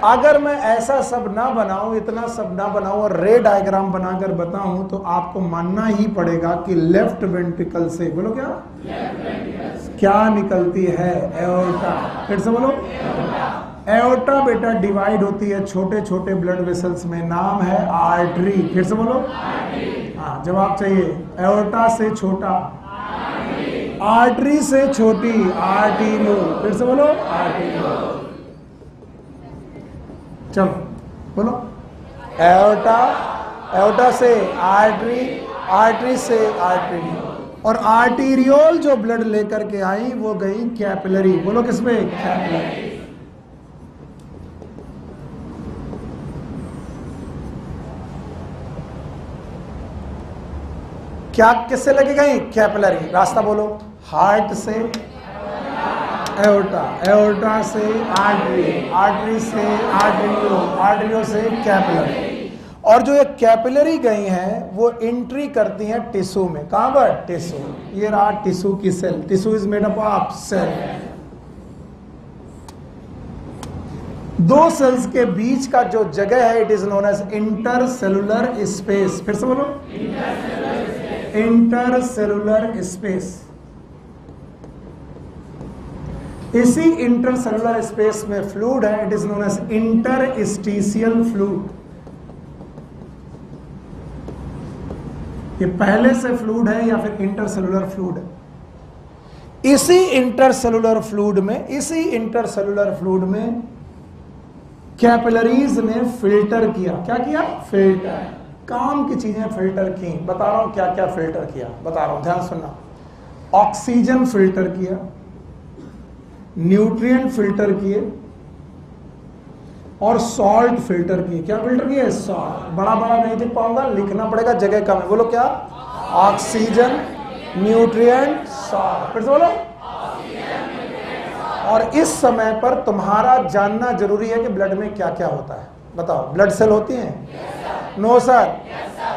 अगर मैं ऐसा सब ना बनाऊं, इतना सब ना बनाऊं और रे डायग्राम बनाकर बताऊं तो आपको मानना ही पड़ेगा कि लेफ्ट वेंट्रिकल से, बोलो क्या? क्या निकलती है? एओर्टा। फिर से बोलो, एओर्टा बेटा डिवाइड होती है छोटे छोटे ब्लड वेसल्स में, नाम है आर्टरी। फिर से बोलो, हाँ, जवाब चाहिए। एओर्टा से छोटा, आर्टरी से छोटी, आर्टीरियो। फिर से बोलो, आर्टीरियो। चलो बोलो, एओर्टा, एओर्टा से आर्टरी, आर्टरी से आर्टीरियो। और आर्टीरियोल जो ब्लड लेकर के आई वो गई कैपिलरी। बोलो किसमें? कैपिलरी। क्या किससे लगी गई? कैपिलरी। रास्ता बोलो, हार्ट से एओर्टा, एओर्टा से आर्टरी, आर्टरी से आर्टरियो, आर्टरियो से कैपिलरी। और जो ये कैपिलरी गई हैं वो एंट्री करती हैं टिश्यू में। कहां पर? टिश्यू। ये रहा टिश्यू की cell. Tissue is made up of cell. दो सेल्स के बीच का जो जगह है it is known as intercellular space. फिर से बोलो, इंटरसेलुलर स्पेस। इसी इंटरसेलुलर स्पेस में फ्लूइड है, it is known as interstitial fluid. ये पहले से फ्लूइड है या फिर इंटरसेलुलर फ्लूइड है। इसी इंटरसेलुलर फ्लूइड में कैपिलरीज ने फिल्टर किया। क्या किया? फिल्टर। काम की चीजें फिल्टर की। बता रहा हूं क्या क्या फिल्टर किया, बता रहा हूं, ध्यान सुनना। ऑक्सीजन फिल्टर किया, न्यूट्रिएंट फिल्टर किए, और सॉल्ट फिल्टर किए। क्या फिल्टर किए? सॉल्ट। बड़ा बड़ा नहीं लिख पाऊंगा, लिखना पड़ेगा, जगह कम है। बोलो क्या? Oxygen, nutrient, salt. फिर से बोलो। और इस समय पर तुम्हारा जानना जरूरी है कि ब्लड में क्या क्या होता है। बताओ, ब्लड सेल होती हैं? No sir.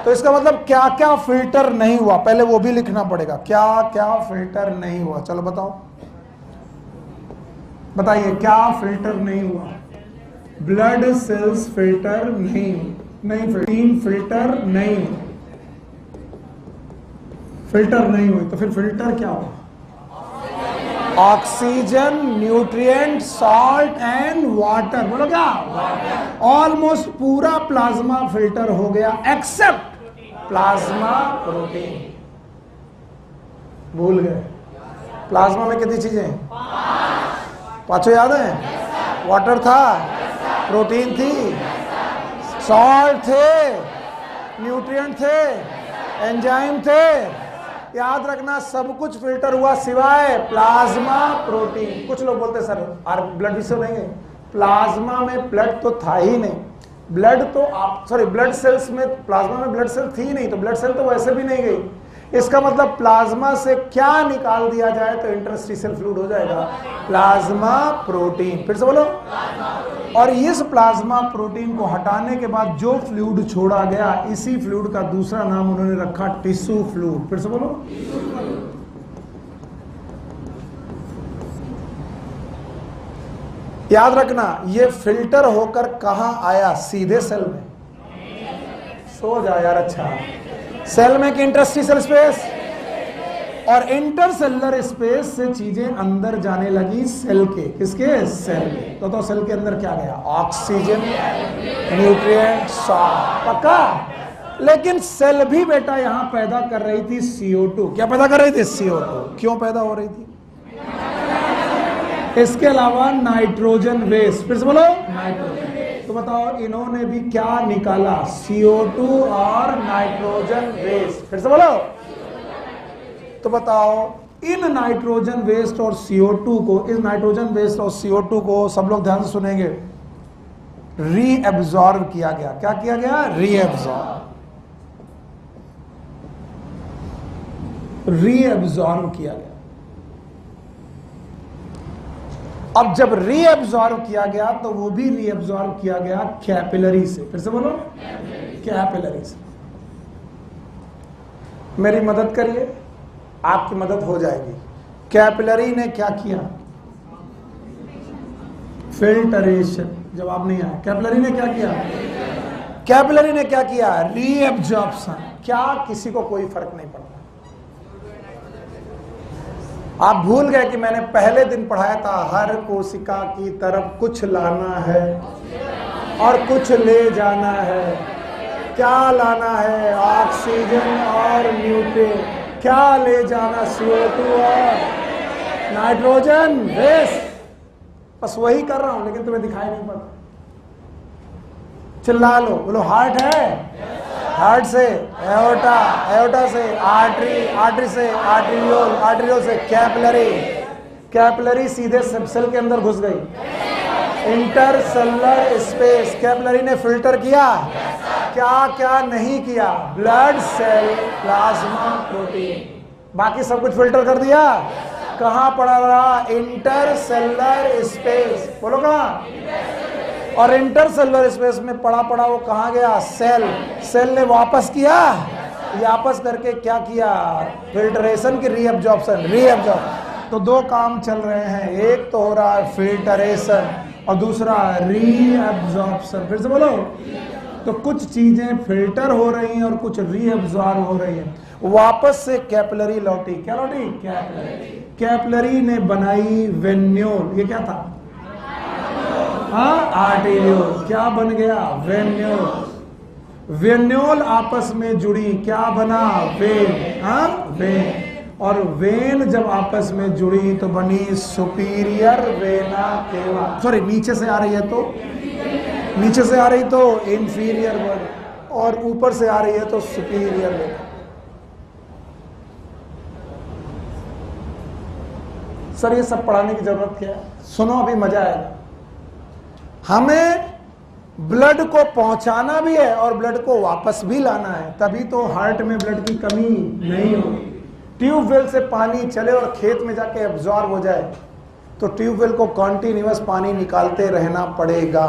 तो इसका मतलब क्या क्या फिल्टर नहीं हुआ, पहले वो भी लिखना पड़ेगा। क्या क्या फिल्टर नहीं हुआ? चलो बताओ, बताइए क्या फिल्टर नहीं हुआ? ब्लड सेल्स फिल्टर नहीं, प्रोटीन फिल्टर नहीं, फिल्टर नहीं हुई। तो फिर फिल्टर क्या हुआ? Oxygen, nutrient, salt and water. बोलो क्या? ऑलमोस्ट पूरा प्लाज्मा फिल्टर हो गया एक्सेप्ट प्लाज्मा प्रोटीन। भूल गए? प्लाज्मा में कितनी चीजें? पांचों याद है? वाटर था, प्रोटीन थी, सॉल्ट थे, न्यूट्रिएंट थे, एंजाइम थे। याद रखना, सब कुछ फिल्टर हुआ सिवाय प्लाज्मा प्रोटीन। कुछ लोग बोलते सर ब्लड विषय नहीं है। प्लाज्मा में ब्लड तो था ही नहीं। ब्लड तो ब्लड सेल्स में, प्लाज्मा में ब्लड सेल थी ही नहीं, तो ब्लड सेल तो वैसे भी नहीं गई। इसका मतलब प्लाज्मा से क्या निकाल दिया जाए तो इंटरस्टिशियल फ्लूइड हो जाएगा? Plasma protein. फिर से बोलो। और इस प्लाज्मा प्रोटीन को हटाने के बाद जो फ्लूइड छोड़ा गया, इसी फ्लूइड का दूसरा नाम उन्होंने रखा टिश्यू फ्लूइड। फिर से बोलो। याद रखना, ये फिल्टर होकर कहां आया? सीधे सेल में। सो जा यार। अच्छा, सेल में कि इंटरस्टिशियल स्पेस? और इंटरसेलुलर स्पेस से चीजें अंदर जाने लगी सेल के। किसके? सेल के। तो सेल के अंदर क्या गया? Oxygen, nutrient, salt. पक्का? लेकिन सेल भी बेटा यहां पैदा कर रही थी CO2। क्या पैदा कर रही थी? CO2। क्यों पैदा हो रही थी? इसके अलावा नाइट्रोजन वेस्ट। फिर से बोलो। नाइट्रोजन। तो बताओ, इन्होंने भी क्या निकाला? CO2 और नाइट्रोजन वेस्ट। फिर से बोलो। तो बताओ, इन नाइट्रोजन वेस्ट और CO2 को, इस नाइट्रोजन वेस्ट और CO2 को सब लोग ध्यान से सुनेंगे, रीएब्जॉर्ब किया गया। क्या किया गया? रीएब्जॉर्ब किया गया। अब जब रीएब्जॉर्ब किया गया तो वो भी रीएब्जॉर्ब किया गया कैपिलरी से। फिर से बोलो। कैपिलरी से। मेरी मदद करिए, आपकी मदद हो जाएगी। कैपिलरी ने क्या किया? फिल्टरेशन। जवाब नहीं आया। कैपिलरी ने क्या किया? कैपिलरी ने क्या किया? रीएब्जॉर्प्शन। क्या किसी को कोई फर्क नहीं पड़ता? आप भूल गए कि मैंने पहले दिन पढ़ाया था, हर कोशिका की तरफ कुछ लाना है और कुछ ले जाना है। क्या लाना है? ऑक्सीजन और न्यूट्रिएंट। क्या ले जाना? CO2 और नाइट्रोजन वेस्ट। बस वही कर रहा हूं, लेकिन तुम्हें दिखाई नहीं पड़ता। चिल्ला लो, बोलो हार्ट है, हार्ट से एओर्टा, एओर्टा से आर्टरी, आर्टरी से आर्टरियोल, आर्टरियोल से कैपिलरी, कैपिलरी सीधे सेल के अंदर घुस गई। Intercellular space. कैपिलरी ने फिल्टर किया। क्या क्या नहीं किया? ब्लड सेल, प्लाज्मा प्रोटीन, बाकी सब कुछ फिल्टर कर दिया। कहां पड़ा रहा? Intercellular space. बोलो कहां? और इंटरसेलुलर स्पेस में पड़ा पड़ा वो कहां गया? सेल। सेल ने वापस किया, वापस करके क्या किया? फिल्टरेशन की रीअब्जॉर्प्शन। रीअब्जॉर्प्शन। तो दो काम चल रहे हैं, एक तो हो रहा है फिल्टरेशन और दूसरा रीअब्जॉर्प्शन। फिर से बोलो। तो कुछ चीजें फिल्टर हो रही हैं और कुछ रीअब्जॉर्ब हो रही हैं। वापस से कैपिलरी लौटी। क्या लौटी? कैपिलरी। कैपिलरी ने बनाई वेन्यूल। ये क्या था? आर्टेरियोल। क्या बन गया? वेन्यूल। वेन्यूल आपस में जुड़ी, क्या बना? वेन। वेन। और वेन जब आपस में जुड़ी तो बनी सुपीरियर वेना केवा। सॉरी, नीचे से आ रही है तो, नीचे से आ रही तो इंफीरियर वेन, और ऊपर से आ रही है तो सुपीरियर वेन। सर ये सब पढ़ाने की जरूरत क्या है? सुनो, अभी मजा आएगा। हमें ब्लड को पहुंचाना भी है और ब्लड को वापस भी लाना है, तभी तो हार्ट में ब्लड की कमी नहीं होगी। ट्यूबवेल से पानी चले और खेत में जाके एब्जॉर्ब हो जाए तो ट्यूबवेल को कॉन्टिन्यूअस पानी निकालते रहना पड़ेगा।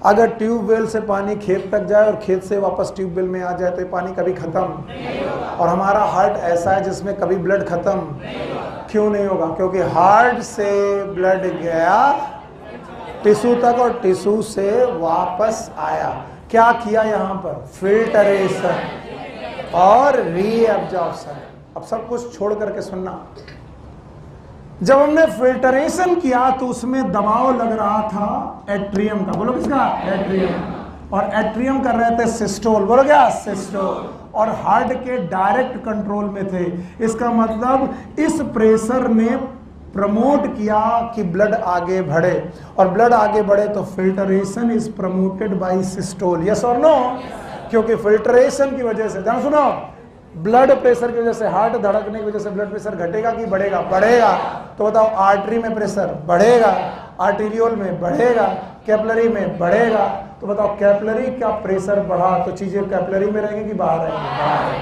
अगर ट्यूबवेल से पानी खेत तक जाए और खेत से वापस ट्यूबवेल में आ जाए तो ये पानी कभी खत्म नहीं होगा। और हमारा हार्ट ऐसा है जिसमें कभी ब्लड खत्म क्यों नहीं होगा? क्योंकि हार्ट से ब्लड गया टिश्यू तक और टिश्यू से वापस आया। क्या किया यहाँ पर? फिल्टरेशन और रीअब्जॉर्प्शन। अब सब कुछ छोड़ करके सुनना। जब हमने फिल्टरेशन किया तो उसमें दबाव लग रहा था एट्रियम का। बोलो किसका? एट्रियम। और एट्रियम कर रहे थे सिस्टोल। बोलो क्या? सिस्टोल। और हार्ट के डायरेक्ट कंट्रोल में थे। इसका मतलब इस प्रेशर ने प्रमोट किया कि ब्लड आगे बढ़े, और ब्लड आगे बढ़े तो filtration is promoted by systole. Yes और नो? क्योंकि फिल्टरेशन की वजह से, ध्यान सुनो, ब्लड प्रेशर की वजह से, हार्ट धड़कने की वजह से ब्लड प्रेशर घटेगा कि बढ़ेगा? बढ़ेगा। तो बताओ, आर्टरी में प्रेशर बढ़ेगा, आर्टीरियोल में बढ़ेगा, कैपिलरी में बढ़ेगा। तो बताओ, कैपिलरी का प्रेशर बढ़ा तो चीजें कैपिलरी में रहेंगी कि बाहर रहेंगी? बाहर।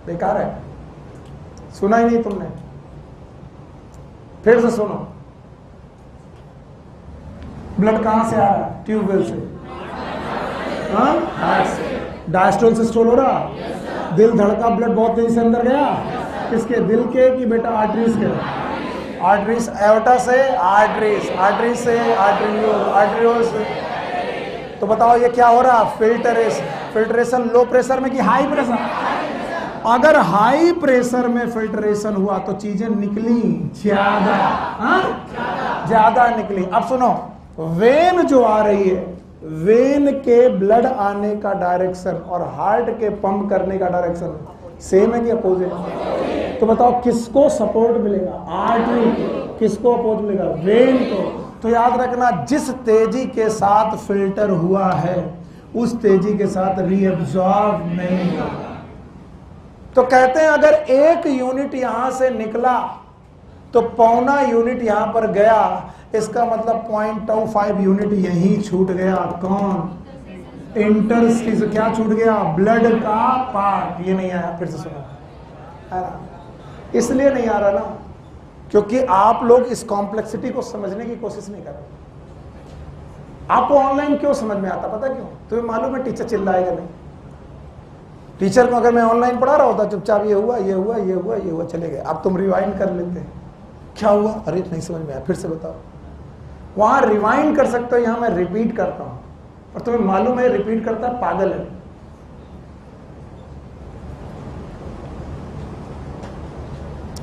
बेकार है, सुना ही नहीं तुमने? फिर से सुनो। ब्लड कहां से आ रहा है? ट्यूबवेल से। हार्ट से। डायस्टोल सिस्टोल हो रहा? दिल धड़का, ब्लड बहुत तेजी से अंदर गया। किसके? दिल के कि बेटा आर्टरीज के? आर्टरीज। एओर्टा से आर्टरीज, आर्टरीज से आर्टरियोल, आर्टरियोल से। तो बताओ ये क्या हो रहा? फिल्टरेशन। फिल्टरेशन लो प्रेशर में कि हाई प्रेशर? अगर हाई प्रेशर में फिल्टरेशन हुआ तो चीजें निकली ज्यादा, ज्यादा निकली। अब सुनो, वेन जो आ रही है, वेन के ब्लड आने का डायरेक्शन और हार्ट के पंप करने का डायरेक्शन सेम है कि अपोजिट? तो बताओ किसको सपोर्ट मिलेगा? आर्टरी को। किसको अपोज मिलेगा? वेन को। तो याद रखना, जिस तेजी के साथ फिल्टर हुआ है उस तेजी के साथ रीअब्सॉर्ब नहीं होगा। तो कहते हैं अगर 1 यूनिट यहां से निकला तो 1.25 यूनिट यहां पर गया, इसका मतलब 0.25 यूनिट यहीं छूट गया। कौन? इंटरस्टिशियल। क्या छूट गया? ब्लड का पार्ट। ये नहीं आया? फिर से सुनो। इसलिए नहीं आ रहा ना क्योंकि आप लोग इस कॉम्प्लेक्सिटी को समझने की कोशिश नहीं कर रहे। आपको ऑनलाइन क्यों समझ में आता? पता क्यों? तुम्हें मालूम है टीचर चिल्लाएगा नहीं। टीचर को अगर मैं ऑनलाइन पढ़ा रहा होता, चुपचाप ये हुआ, ये हुआ, ये हुआ, ये हुआ, चले गए। अब तुम रिवाइंड कर लेते हैं, क्या हुआ? अरे नहीं समझ में आया, फिर से बताओ। वहां रिवाइंड कर सकते हो, यहां मैं रिपीट करता हूं और तुम्हें मालूम है रिपीट करता है पागल है।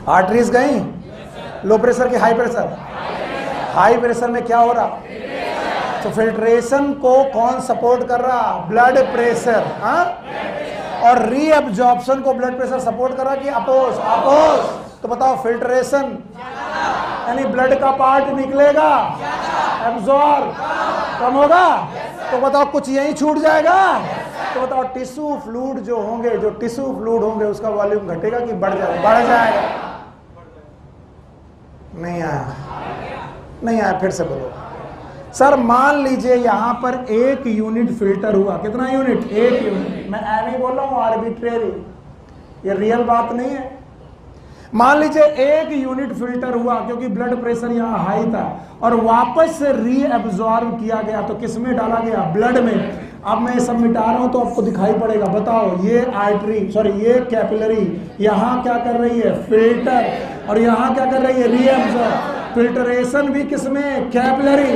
आर्टरीज गई, लो प्रेशर की हाई प्रेशर? हाई प्रेशर में क्या हो रहा? तो फिल्ट्रेशन को कौन सपोर्ट कर रहा? Blood pressure. और रीअब्जॉर्प्शन को ब्लड प्रेशर सपोर्ट कर रहा कि अपोज? अपोज। तो बताओ, फिल्ट्रेशन यानी ब्लड का पार्ट निकलेगा, एब्जॉर्ब कम होगा। तो बताओ कुछ यहीं छूट जाएगा। तो बताओ टिश्यू फ्लूइड जो होंगे, जो टिश्यू फ्लूइड होंगे उसका वॉल्यूम घटेगा कि बढ़ जाएगा? बढ़ जाएगा। नहीं आया? नहीं आया? फिर से बोलो। सर मान लीजिए यहां पर 1 यूनिट फिल्टर हुआ। कितना यूनिट? 1 यूनिट। मैं ऐसे ही बोल रहा हूं, आर्बिट्रेरी, ये रियल बात नहीं है। मान लीजिए 1 यूनिट फिल्टर हुआ क्योंकि ब्लड प्रेशर यहां हाई था और वापस से रीअब्सॉर्ब किया गया। तो किस में डाला गया? ब्लड में। अब मैं ये सब मिटा रहा हूं तो आपको दिखाई पड़ेगा। बताओ, ये आर्टरी, सॉरी ये कैपिलरी यहां क्या कर रही है? फिल्टर। और यहां क्या कर रही है? रीअब्सॉर्ब। फिल्टरेशन भी किसमें? कैपिलरी।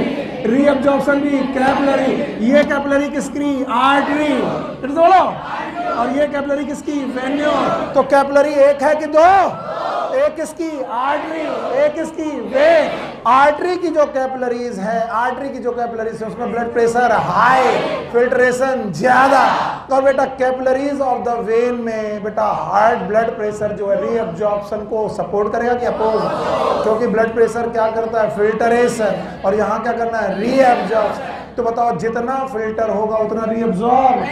रीअब्जॉर्प्शन भी कैपिलरी। ये कैपिलरी किसकी? आर्टरी। फिर से बोलो। और ये कैपिलरी किसकी? वेन्यूल। तो कैपिलरी एक है कि 2? एक किसकी? आर्टरी। एक किसकी? वेन। आर्टरी की जो कैपिलरीज है, आर्टरी की जो कैपिलरीज है उसमें ब्लड प्रेशर हाई, फिल्ट्रेशन ज्यादा। तो बेटा कैपिलरीज ऑफ द वेन में बेटा हार्ट ब्लड प्रेशर जो है रीअब्जॉर्प्शन को सपोर्ट करेगा कि अपोज? क्योंकि ब्लड प्रेशर क्या करता है? फिल्टरेशन। और यहां क्या करना है? रीअब्जॉर्प्शन। तो बताओ जितना फिल्टर होगा उतना रीअब्सॉर्ब।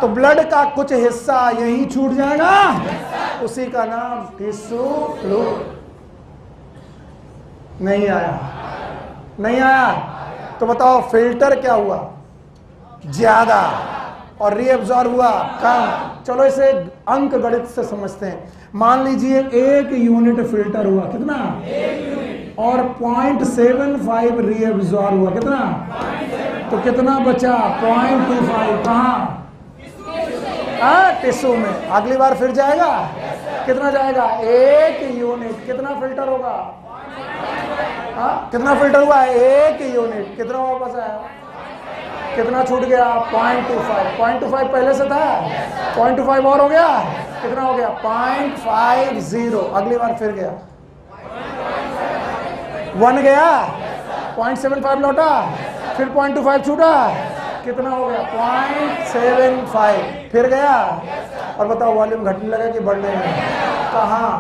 तो ब्लड का कुछ हिस्सा यहीं छूट जाएगा, उसी का नाम टिश्यू फ्लूइड। नहीं आया? नहीं आया? तो बताओ फिल्टर क्या हुआ? ज्यादा, और रीअब्जॉर्ब हुआ कम। चलो इसे अंक गणित से समझते हैं। मान लीजिए 1 यूनिट फिल्टर हुआ, कितना? 1 यूनिट, और 0.75 रीअब्जॉर्ब हुआ, कितना? तो कितना बचा? 0.25। कहाँ? टिश्यू में। अगली बार फिर जाएगा, कितना जाएगा? 1 यूनिट। कितना फिल्टर होगा? कितना फिल्टर हुआ? 1 यूनिट। कितना वापस आया? कितना छूट गया? 0.25। 0.25 पहले से था, 0.25 और हो गया, कितना हो गया? 0.50। अगली बार फिर गया, 1 गया, 0.75 लौटा, फिर 0.25 छूटा, कितना हो गया? 0.75। फिर गया, और बताओ वॉल्यूम घटने लगा कि बढ़ने लगा? कहाँ?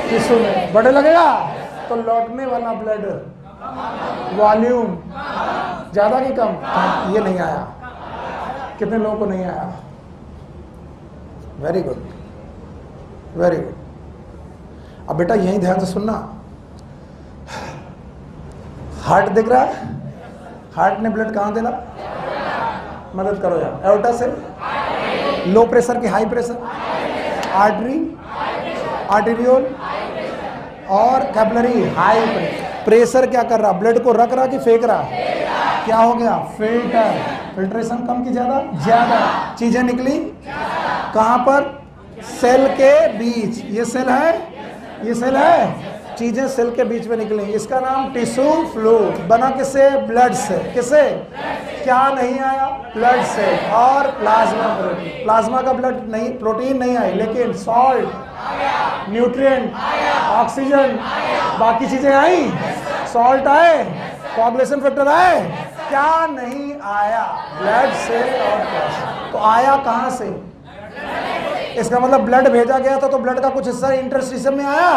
टिश्यू में। बढ़ने लगेगा तो लौटने वाला ब्लड वॉल्यूम ज्यादा कि कम? ये नहीं आया। कितने लोगों को नहीं आया? Very good, very good. अब बेटा यही ध्यान से सुनना। हार्ट दिख रहा है? हार्ट ने ब्लड कहां देना? मदद करो यार। एओर्टा से लो प्रेशर की हाई प्रेशर, आर्टरी, आर्टेरियोल और कैपिलरी हाई प्रेशर। प्रेशर क्या कर रहा? ब्लड को रख रहा कि फेंक रहा? क्या हो गया? फिल्टर। फिल्ट्रेशन कम की ज्यादा? ज्यादा। चीजें निकली कहां पर? सेल के बीच। ये सेल है, ये सेल है, चीजें सेल के बीच में निकली। इसका नाम टिश्यू फ्लूइड। बना किससे? ब्लड से। किससे? क्या नहीं आया? ब्लड से। और प्लाज्मा प्रोटीन। प्लाज्मा का ब्लड नहीं, प्रोटीन नहीं आई, लेकिन सॉल्ट, न्यूट्रिएंट, ऑक्सीजन, बाकी चीजें आई। सॉल्ट आए, कोआगुलेशन फैक्टर आए, क्या नहीं आया? ब्लड से और प्लाज्मा। तो आया कहां से? इसका मतलब ब्लड भेजा गया था, तो ब्लड का कुछ हिस्सा इंटरस्टिशियम में आया।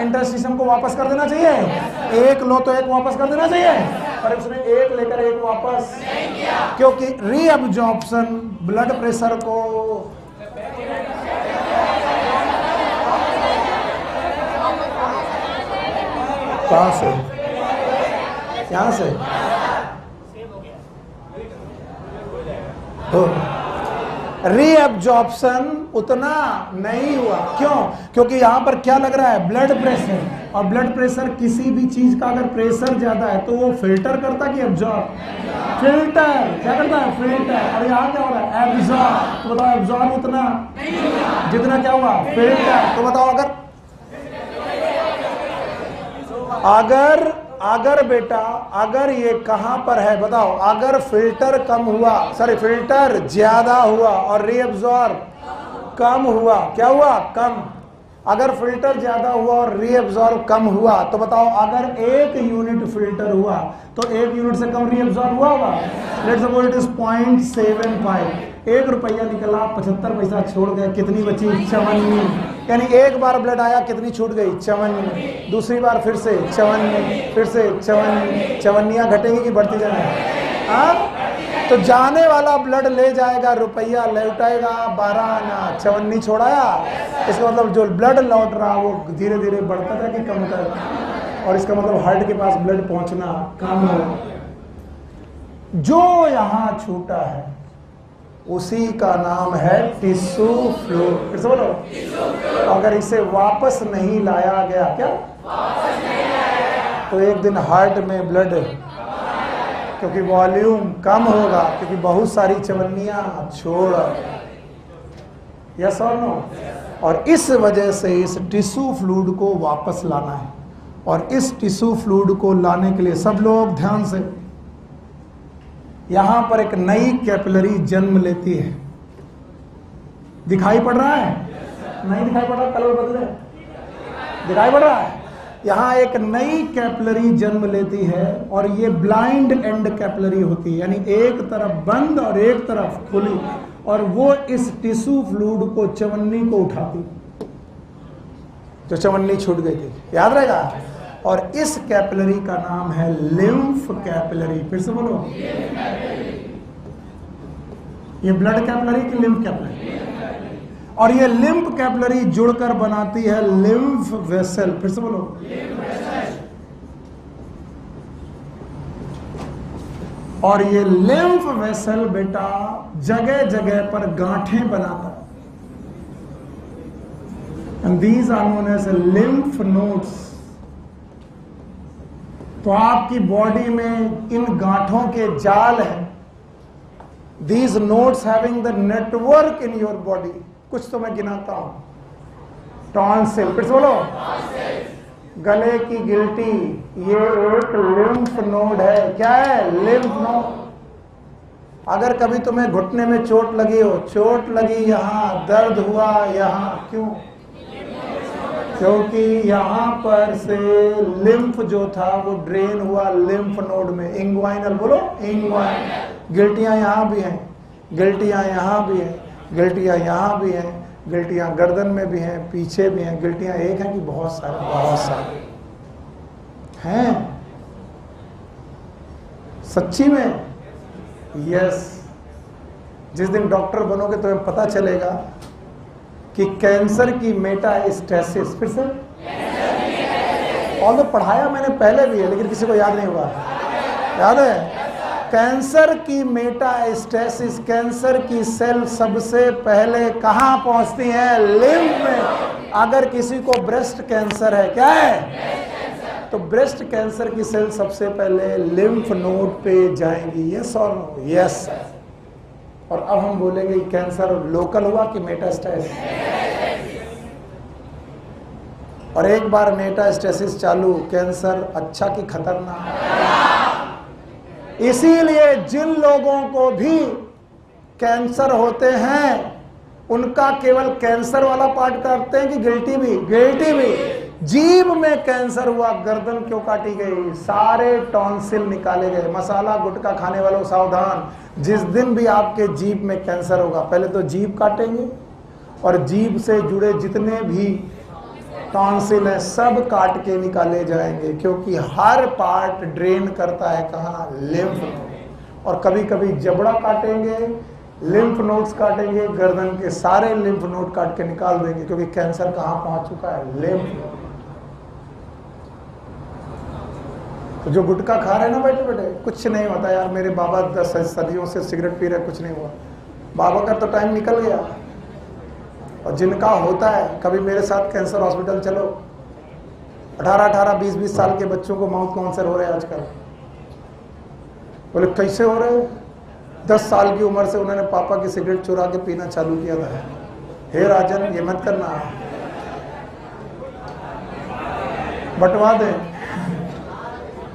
इंटरस्टिशियम को वापस कर देना चाहिए। एक लो तो एक वापस कर देना चाहिए, पर उसने एक लेकर एक वापस नहीं किया, क्योंकि रीअब्जॉर्प्शन ब्लड प्रेशर को कहां से? यहां से रीअब्जॉर्प्शन उतना नहीं हुआ। क्यों? क्योंकि यहां पर क्या लग रहा है? Blood pressure. और ब्लड प्रेशर, किसी भी चीज का अगर प्रेशर ज्यादा है तो वो फिल्टर करता कि एब्जॉर्ब? फिल्टर। क्या करता है? फिल्टर। और यहाँ क्या हो रहा है? एब्जॉर्ब। तो बताओ एब्जॉर्ब उतना जितना क्या हुआ? फिल्टर। तो बताओ अगर बेटा, अगर ये कहां पर है? बताओ, अगर फिल्टर कम हुआ, सॉरी फिल्टर ज्यादा हुआ और रीअब्जॉर्ब कम हुआ, क्या हुआ? कम। अगर फिल्टर ज्यादा हुआ और रीअब्जॉर्ब कम हुआ, तो बताओ अगर 1 यूनिट फिल्टर हुआ तो 1 यूनिट से कम रीअब्जॉर्ब हुआ होगा। Let's suppose it is 0.75। 1 रुपया निकला, 75 पैसा छोड़ गए, कितनी बची? 54। यानी एक बार ब्लड आया, कितनी छूट गई? 54। दूसरी बार फिर से 54, फिर से 54। 54 घटेंगी कि बढ़ती जाएंगी? तो जाने वाला ब्लड ले जाएगा रुपया, लौटाएगा 12 आना। 54 छोड़ाया, इसका मतलब जो ब्लड लौट रहा वो धीरे धीरे बढ़ता था कि कम होता है। और इसका मतलब हार्ट के पास ब्लड पहुंचना कम हो। जो यहां छूटा है उसी का नाम है टिश्यू फ्लूइड। फिर से बोलो, अगर इसे वापस नहीं लाया गया, क्या वापस नहीं लाया गया, तो एक दिन हार्ट में ब्लड, क्योंकि वॉल्यूम कम होगा, क्योंकि बहुत सारी चवन्नियां छोड़। यस और नो? और इस वजह से इस टिश्यू फ्लूइड को वापस लाना है। और इस टिश्यू फ्लूइड को लाने के लिए सब लोग ध्यान से, यहां पर एक नई कैपिलरी जन्म लेती है। दिखाई पड़ रहा है? नहीं दिखाई पड़ रहा? कलर बदले, दिखाई पड़ रहा है? यहां एक नई कैपिलरी जन्म लेती है और ये ब्लाइंड एंड कैपिलरी होती है, यानी एक तरफ बंद और एक तरफ खुली, और वो इस टिश्यू फ्लूइड को, चवन्नी को उठाती, जो चवन्नी छूट गई थी। याद रहेगा? और इस कैपिलरी का नाम है लिम्फ कैपिलरी। फिर से बोलो, ये ब्लड कैपिलरी की लिम्फ कैपिलरी। और ये लिम्फ कैपिलरी जुड़कर बनाती है लिम्फ वेसल। फिर से बोलो, और ये लिम्फ वेसल बेटा जगह जगह पर गांठें बनाता है। And these are known as lymph nodes। तो आपकी बॉडी में इन गांठों के जाल हैं। These nodes having the network in your body। कुछ तो मैं गिनाता हूं। टॉन्सिल, फिर से बोलो। गले की गिल्टी, ये एक लिम्फ नोड है। क्या है? Lymph node. अगर कभी तुम्हें घुटने में चोट लगी हो, चोट लगी यहां, दर्द हुआ यहां, क्यों? क्योंकि यहां पर से लिम्फ जो था वो ड्रेन हुआ लिम्फ नोड में। इंग्वाइनल, बोलो इंग्वाइनल। गिल्टियां यहां भी हैं, गिल्टियां यहां भी हैं, गिल्टियां यहां भी हैं, गिल्टियां गर्दन में भी हैं, पीछे भी हैं। गिल्टियां एक हैं कि बहुत सारे? बहुत सारे हैं। सच्ची में? यस। जिस दिन डॉक्टर बनोगे तो तुम्हें पता चलेगा कि कैंसर की मेटास्टेसिस, फिर से और तो पढ़ाया मैंने पहले भी है लेकिन किसी को याद नहीं हुआ। याद है? कैंसर की मेटास्टेसिस, कैंसर की सेल सबसे पहले कहां पहुंचती हैं? लिम्फ में। अगर किसी को ब्रेस्ट कैंसर है, क्या है? तो ब्रेस्ट कैंसर की सेल सबसे पहले लिम्फ नोड पे जाएंगी। यस और नो? यस। और अब हम बोलेंगे कैंसर लोकल हुआ कि मेटास्टेसिस। और एक बार मेटास्टेसिस चालू, कैंसर अच्छा कि खतरनाक? इसीलिए जिन लोगों को भी कैंसर होते हैं उनका केवल कैंसर वाला पार्ट काटते हैं कि गिल्टी भी? गिल्टी भी। जीभ में कैंसर हुआ, गर्दन क्यों काटी गई? सारे टॉन्सिल निकाले गए। मसाला गुटखा खाने वालों सावधान, जिस दिन भी आपके जीभ में कैंसर होगा पहले तो जीभ काटेंगे और जीभ से जुड़े जितने भी टॉन्सिल है सब काट के निकाले जाएंगे, क्योंकि हर पार्ट ड्रेन करता है कहाँ? Lymph node. और कभी कभी जबड़ा काटेंगे, लिम्फ नोड्स काटेंगे, गर्दन के सारे लिम्फ नोड काट के निकाल देंगे, क्योंकि कैंसर कहाँ पहुंच चुका है? Lymph node. तो जो गुटखा खा रहे हैं ना बैठे बैठे, कुछ नहीं होता यार, मेरे बाबा 10 सदियों से सिगरेट पी रहे, कुछ नहीं हुआ। बाबा का तो टाइम निकल गया। और जिनका होता है, कभी मेरे साथ कैंसर हॉस्पिटल चलो, 18-18, 20-20 साल के बच्चों को माउथ कैंसर हो रहे हैं आजकल। बोले कैसे हो रहे? 10 साल की उम्र से उन्होंने पापा की सिगरेट चुरा के पीना चालू किया था। हे राजन, ये मत करना, बंटवा दे।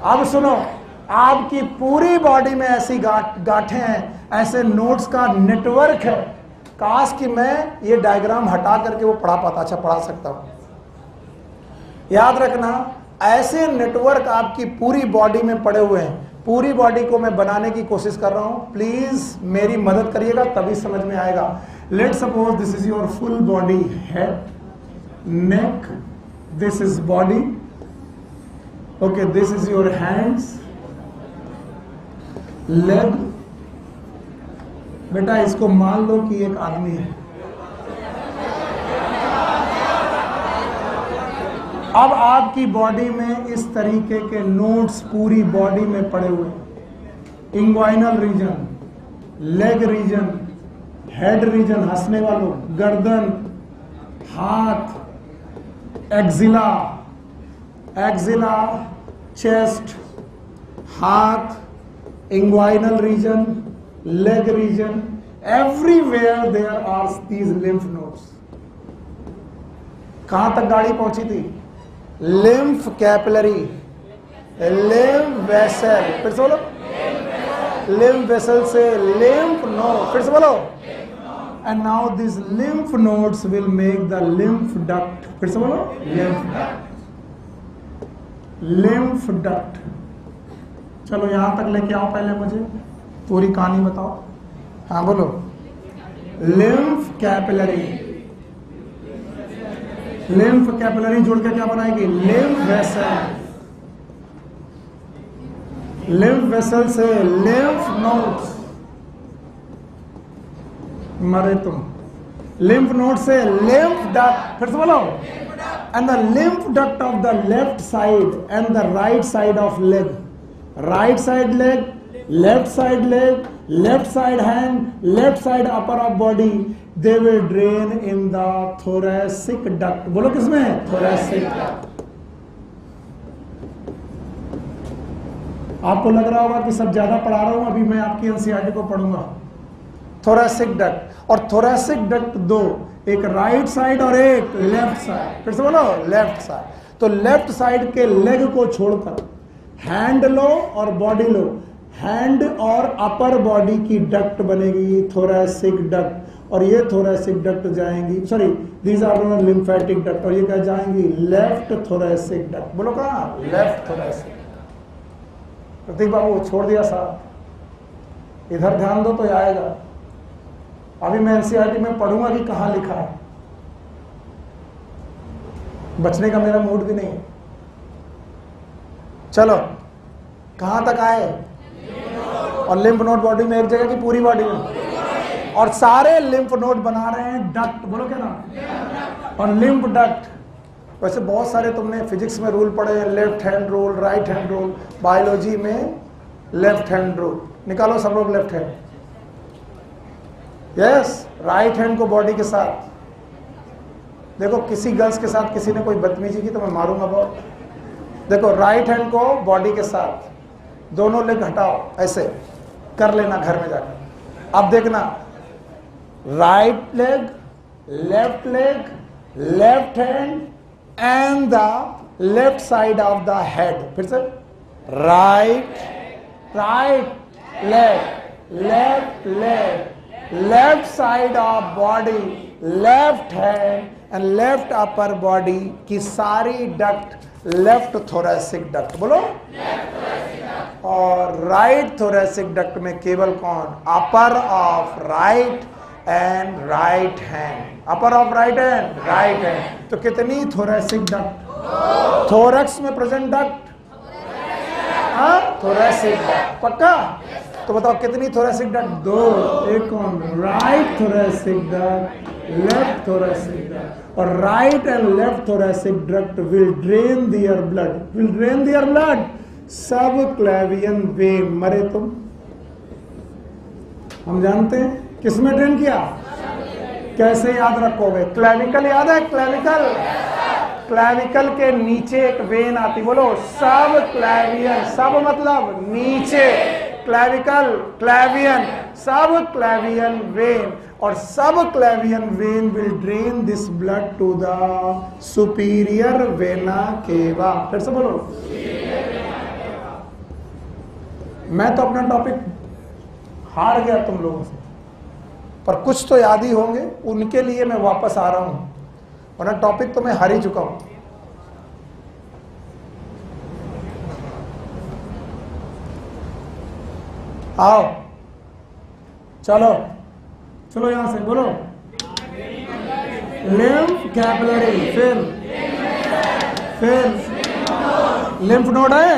अब सुनो, आपकी पूरी बॉडी में ऐसी गांठें हैं, ऐसे नोड्स का नेटवर्क है। काश कि मैं ये डायग्राम हटा करके वो पढ़ा पाता। अच्छा, पढ़ा सकता हूं। याद रखना, ऐसे नेटवर्क आपकी पूरी बॉडी में पड़े हुए हैं। पूरी बॉडी को मैं बनाने की कोशिश कर रहा हूं, प्लीज मेरी मदद करिएगा, तभी समझ में आएगा। Let suppose this is your full body, head, neck, this is body, okay, this is your hands, leg. बेटा इसको मान लो कि एक आदमी है। अब आपकी बॉडी में इस तरीके के नोड्स पूरी बॉडी में पड़े हुए हैं। Inguinal region, leg region, head region, हंसने वालों, गर्दन, हाथ, एक्जिला, एक्जिला, चेस्ट, हाथ, inguinal region, leg region, everywhere there are these lymph nodes। कहां तक गाड़ी पहुंची थी? lymph capillary, lymph vessel, फिर से बोलो, lymph vessel से lymph node, फिर से बोलो, and now these lymph nodes will make the lymph duct, फिर से बोलो, lymph duct, lymph duct। चलो यहां तक लेके आओ, पहले मुझे पूरी कहानी बताओ। हाँ बोलो। लिम्फ कैपिलरी, लिम्फ कैपिलरी जोड़ के क्या बनाएगी? लिम्फ वेसल, लिम्फ वेसल से लिम्फ नोड्स, मरे तुम, लिम्फ नोड से लिम्फ डक्ट, फिर से बोलो, and the lymph duct of the left side and the right side of leg, right side leg, left side leg, left side hand, left side upper of body, they will drain in the thoracic duct. बोलो किसमें है? thoracic duct. आपको लग रहा होगा कि सब ज्यादा पढ़ा रहा हूं, अभी मैं आपकी एनसीईआरटी को पढ़ूंगा. thoracic duct और thoracic duct दो, एक राइट साइड और एक लेफ्ट साइड. फिर से बोलो लेफ्ट साइड. तो लेफ्ट साइड के लेग को छोड़कर हैंड लो और बॉडी लो, हैंड और अपर बॉडी की डक्ट बनेगी थोरैसिक डक्ट, और ये थोरैसिक डक्ट जाएंगी, sorry these are non lymphatic duct, और ये क्या जाएंगी? Left thoracic duct. बोलो कहाँ? Left thoracic. प्रतीक बाबू छोड़ दिया साहब, इधर ध्यान दो तो आएगा. अभी मैं एनसीईआरटी में पढ़ूंगा कि कहाँ लिखा है, बचने का मेरा मूड भी नहीं है. चलो कहां तक आए? और लिम्फ नोड बॉडी में एक जगह की पूरी बॉडी में, और सारे लिम्फ नोड बना रहे हैं डक्ट. बोलो क्या नाम? और लिम्फ डक्ट. वैसे बहुत सारे तुमने फिजिक्स में रूल पढ़े हैं, left hand rule, right hand rule. Biology में लेफ्ट हैंड रूल निकालो सब लोग. Left hand, yes. Right hand को बॉडी के साथ. देखो किसी गर्ल्स के साथ किसी ने कोई बदतमीजी की तो मैं मारूंगा बहुत. देखो राइट हैंड को बॉडी के साथ, दोनों लेग हटाओ, ऐसे कर लेना घर में जाकर. अब देखना, right leg, left leg, left hand and the left side of the head. फिर से right, right leg, left leg, left side of body, left hand and left upper body की सारी डक्ट लेफ्ट थोरैसिक डक्ट. बोलो. और right thoracic duct में केवल कौन? Upper of right and right hand. Upper of right and right hand. तो कितनी thoracic duct? थोरक्स में प्रेजेंट डक्ट, थोरैसिक डक्ट. पक्का? तो बताओ कितनी थोरैसिक डक्ट? दो. एक कौन? Right thoracic duct, left thoracic duct. और right and left thoracic duct will drain their blood. Will drain their blood. Subclavian when. मरे तुम, हम जानते हैं किसमें ड्रेन किया. कैसे याद रखोगे? क्लेविकल याद है? क्लेविकल, क्लेविकल के नीचे एक वेन आती. बोलो सब क्लेवियन. सब मतलब नीचे, क्लेविकल, क्लेवियन, सब क्लेवियन वेन. और subclavian vein will drain this blood to the superior vena cava. फिर से बोलो. मैं तो अपना टॉपिक हार गया तुम लोगों से, पर कुछ तो याद ही होंगे, उनके लिए मैं वापस आ रहा हूं, वरना टॉपिक तो मैं हार ही चुका हूं. आओ चलो, चलो यहां से बोलो. लिम्फ कैपिलरी, फिर लिम्फ नोड है.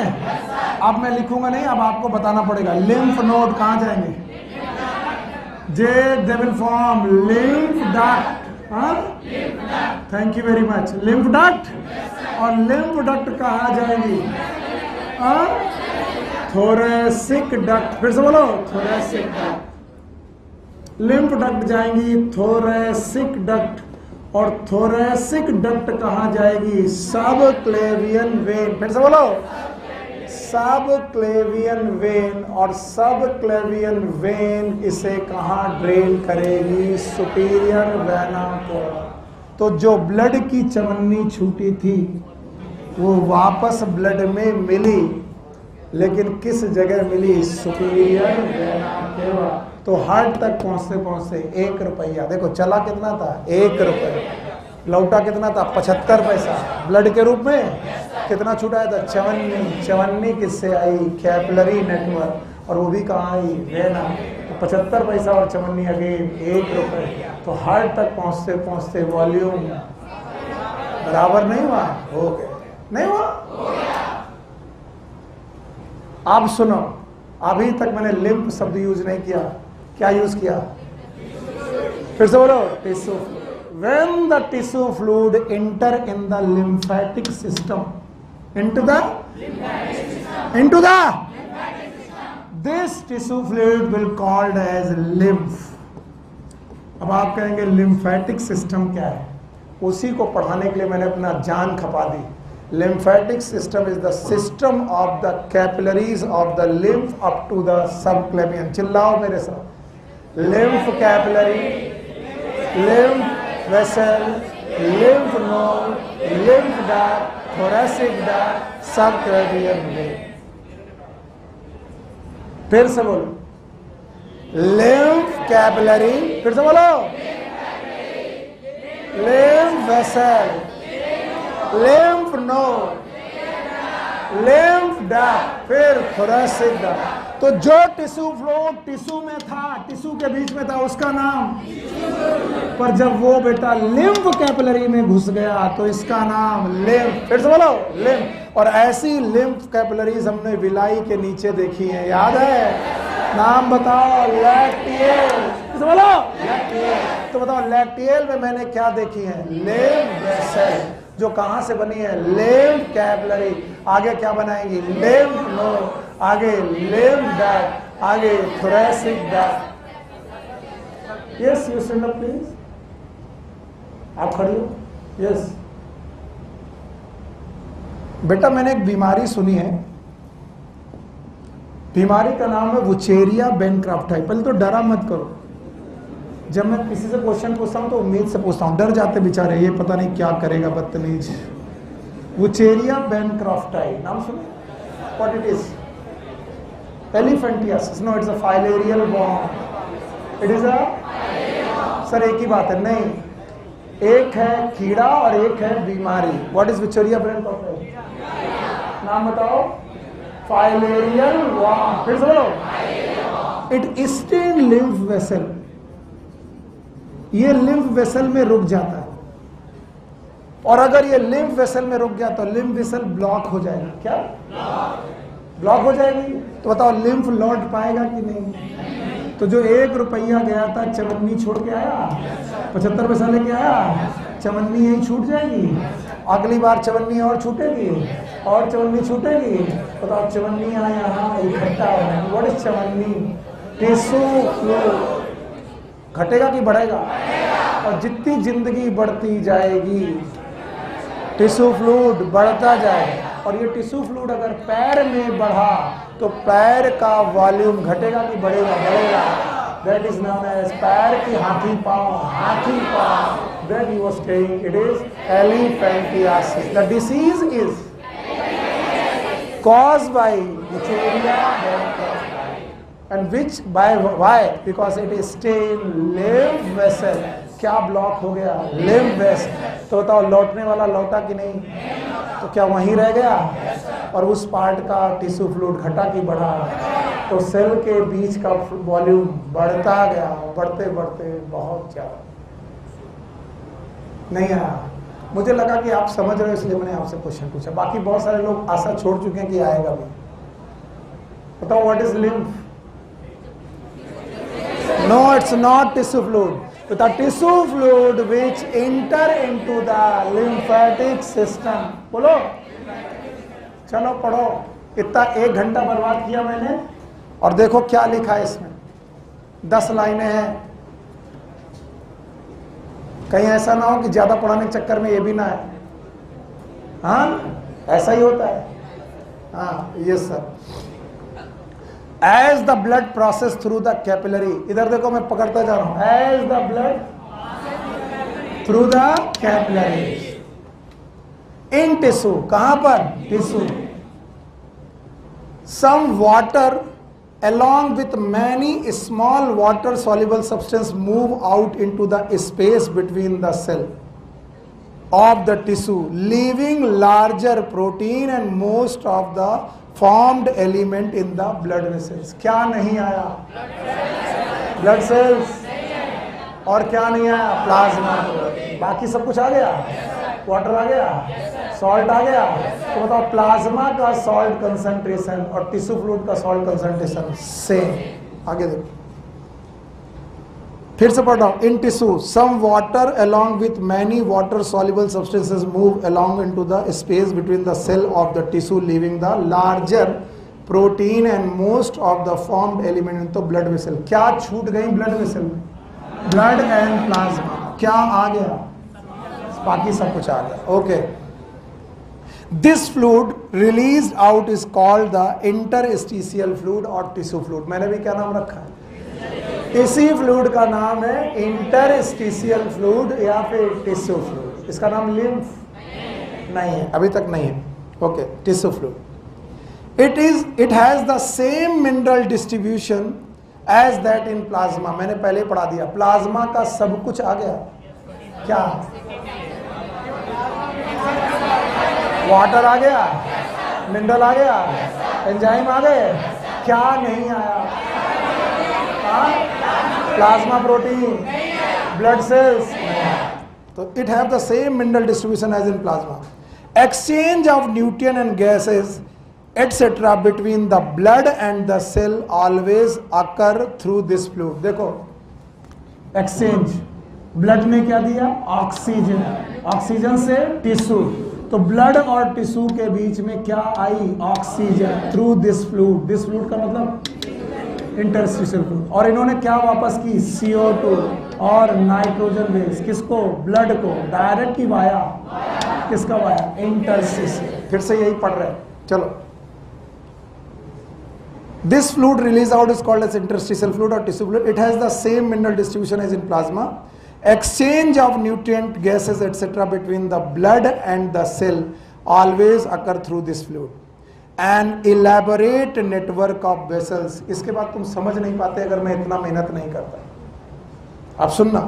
अब मैं लिखूंगा नहीं, अब आपको बताना पड़ेगा. लिम्फ नोड कहां जाएंगे? जे they will form lymph duct. Thank you very much. Lymph duct. और लिम्फ डक्ट कहां जाएंगी? Thoracic duct. फिर से बोलो. Thoracic duct. लिम्फ डक्ट जाएंगी थोरैसिक डक्ट. और थोरैसिक डक्ट कहां जाएगी? सब क्लेवियन वेन. फिर से बोलो. सब क्लेवियन वेन. और सब क्लेवियन वेन इसे कहां ड्रेन करेगी? सुपीरियर वेना को. तो जो ब्लड की चवन्नी छूटी थी वो वापस ब्लड में मिली, लेकिन किस जगह मिली? सुपीरियर वेना केवा. तो हार्ट तक पहुंचते पहुंचते 1 रुपया. देखो चला कितना था? 1 रुपया. लौटा कितना था? 75 पैसा. ब्लड के रूप में कितना छुटाया था? चवन्नी. चवन्नी किससे आई? Capillary network. और वो भी कहाँ आई? वेना. तो 75 पैसा और चवन्नी अगेन 1 रुपये. तो हार्ट तक पहुंचते पहुंचते वॉल्यूम बराबर नहीं हुआ? हो गया. नहीं हुआ? आप सुनो, अभी तक मैंने लिम्फ शब्द यूज नहीं किया. क्या यूज किया? फिर से बोलो. Tissue. When the tissue fluid enter in the lymphatic system, into the this tissue fluid will called as lymph. अब आप कहेंगे लिम्फेटिक सिस्टम क्या है? उसी को पढ़ाने के लिए मैंने अपना जान खपा दी। lymphatic system is the system of the capillaries of the lymph up to the subclavian। चिल्लाओ मेरे साथ। lymph capillary, lymph vessel, lymph node, lymph duct, thoracic duct, subclavian vein। फिर से बोलो lymph capillary, फिर से बोलो lymph vessel, lymph node, lymph duct, फिर thoracic duct। तो जो टिश्यू फ्लूइड टिश्यू में था, टिश्यू के बीच में था, उसका नाम, पर जब वो बेटा लिम्फ कैपिलरी में घुस गया तो इसका नाम लिम्फ। फिर से बोलो लिम्फ। और ऐसी लिम्फ कैपिलरीज हमने विलाई के नीचे देखी है, याद है? नाम बताओ। लैक्टियल। फिर से बोलो लैक्टियल। तो बताओ लैक्टियल में मैंने क्या देखी है? लिम्फ वेसल, जो कहां से बनी है? Lymph capillary. आगे क्या बनाएंगी? लिम्फ नोड, आगे लिम्फ डक्ट, आगे thoracic duct. Yes, you stand up please. आप खड़ी हो। यस बेटा, मैंने एक बीमारी सुनी है, बीमारी का नाम है वुचेरिया बेनक्राफ्टाई। पहले तो डरा मत करो। जब मैं किसी से क्वेश्चन पूछता हूं तो उम्मीद से पूछता हूं, डर जाते बेचारे, ये पता नहीं क्या करेगा बदतमीज। वुचेरिया बेनक्राफ्टाई नाम सुने? What it is? Elephantiasis. No, it's a filarial worm. It is a, sir एक ही बात है। नहीं, एक है कीड़ा और एक है बीमारी। What is Wuchereria bancrofti? नाम बताओ। Filarial worm. फिर से बोलो। It stain lymph vessel. ये लिम्फ वेसल में रुक जाता है, और अगर ये लिम्फ वेसल में रुक गया तो लिम्फ वेसल ब्लॉक हो जाएगा। क्या ब्लॉक हो जाएगी? तो बताओ लिम्फ लौट पाएगा कि नहीं? तो जो 1 रुपया गया था चवन्नी छोड़ के आया, 75 पैसा लेके आया, चवन्नी यही छूट जाएगी। अगली बार चवन्नी और छूटेगी, और चवन्नी छूटेगी। बताओ चवन्नी यहाँ इकट्ठा हो। व्हाट इज चवन्नी? Tissue fluid. घटेगा कि बढ़ेगा? और जितनी जिंदगी बढ़ती जाएगी टिश्यू फ्लूइड बढ़ता जाए। और ये टिश्यू फ्लूइड अगर पैर में बढ़ा तो पैर का वॉल्यूम घटेगा कि बढ़ेगा? बढ़ेगा। दैट इज नोन एज पैर की हाथी पांव। हाथी पांव। That he was saying it is elephantiasis. The disease is caused by Wucheria bencraft, and which by why? Because it is stained lymph vessel। क्या ब्लॉक हो गया? Lymph vessel. तो बताओ लौटने वाला लौटा कि नहीं? तो क्या वहीं रह गया? और उस पार्ट का टिश्यू फ्लूइड घटा कि बढ़ा? तो सेल के बीच का वॉल्यूम बढ़ता गया, बढ़ते बढ़ते बहुत ज्यादा। नहीं आया? मुझे लगा कि आप समझ रहे हो इसलिए मैंने आपसे क्वेश्चन पूछा। बाकी बहुत सारे लोग आशा छोड़ चुके हैं कि आएगा भी। बताओ what is lymph? No, it's not tissue fluid. With a tissue fluid which enter into the lymphatic system। बोलो, चलो पढ़ो। इतना 1 घंटा बर्बाद किया मैंने, और देखो क्या लिखा है इसमें। 10 लाइनें हैं। कहीं ऐसा ना हो कि ज्यादा पढ़ाने के चक्कर में ये भी ना है। हाँ, ऐसा ही होता है। हाँ, yes sir. As the blood process through the capillary, इधर देखो मैं पकड़ता जा रहा हूं। As the blood through the capillaries in tissue, कहां पर? Tissue. Some water along with many small water soluble substance move out into the space between the cell of the tissue, leaving larger protein and most of the formed element in the blood vessels। क्या नहीं आया? Blood cells. और क्या नहीं आया? Plasma. बाकी सब कुछ आ गया। वाटर आ गया, सॉल्ट आ गया। तो बताओ प्लाज्मा का सॉल्ट कंसंट्रेशन और टिश्यू फ्लूइड का सॉल्ट कंसंट्रेशन सेम। आगे देखो, फिर से पढ़ रहा हूं। In tissue some water along with many water soluble substances move along into the space between the cell of the tissue, leaving the larger protein and most of the formed element in तो blood vessel. क्या छूट गई blood vessel में? Blood and plasma. क्या आ गया? बाकी सब कुछ आ गया। Okay, this fluid release out is called the interstitial fluid और टिश्यू फ्लूइड। मैंने भी क्या नाम रखा है? इसी फ्लूइड का नाम है इंटरस्टिशियल फ्लूइड या फिर टिश्यू फ्लूइड। इसका नाम लिम्फ नहीं है, अभी तक नहीं है। Okay, tissue fluid. It has the same mineral distribution as that in plasma. मैंने पहले पढ़ा दिया, प्लाज्मा का सब कुछ आ गया। क्या? वाटर आ गया, मिनरल आ गया, एंजाइम आ गए। क्या नहीं आया? Plasma protein, blood cells. तो it have the same mineral distribution as in plasma. Exchange of nutrient and gases etcetera between the blood and the cell always occur through this fluid. देखो, exchange, blood ने क्या दिया? Oxygen, oxygen से tissue, तो blood और tissue के बीच में क्या आई? Oxygen through this fluid. This fluid का मतलब इंटरस्टिशियल फ्लूइड। और इन्होंने क्या वापस की? CO2 और नाइट्रोजन बेस। किसको? ब्लड को। डायरेक्ट की वाया? किसका वाया? इंटरस्टिशियल। फिर से यही पढ़ रहे हैं, चलो। This fluid released out is called as interstitial fluid or tissue fluid. It has the same mineral distribution as in plasma. Exchange of nutrient, gases, etc. between the blood and the cell always occur through this fluid. An elaborate network of vessels. इसके बाद तुम समझ नहीं पाते अगर मैं इतना मेहनत नहीं करता। अब सुनना।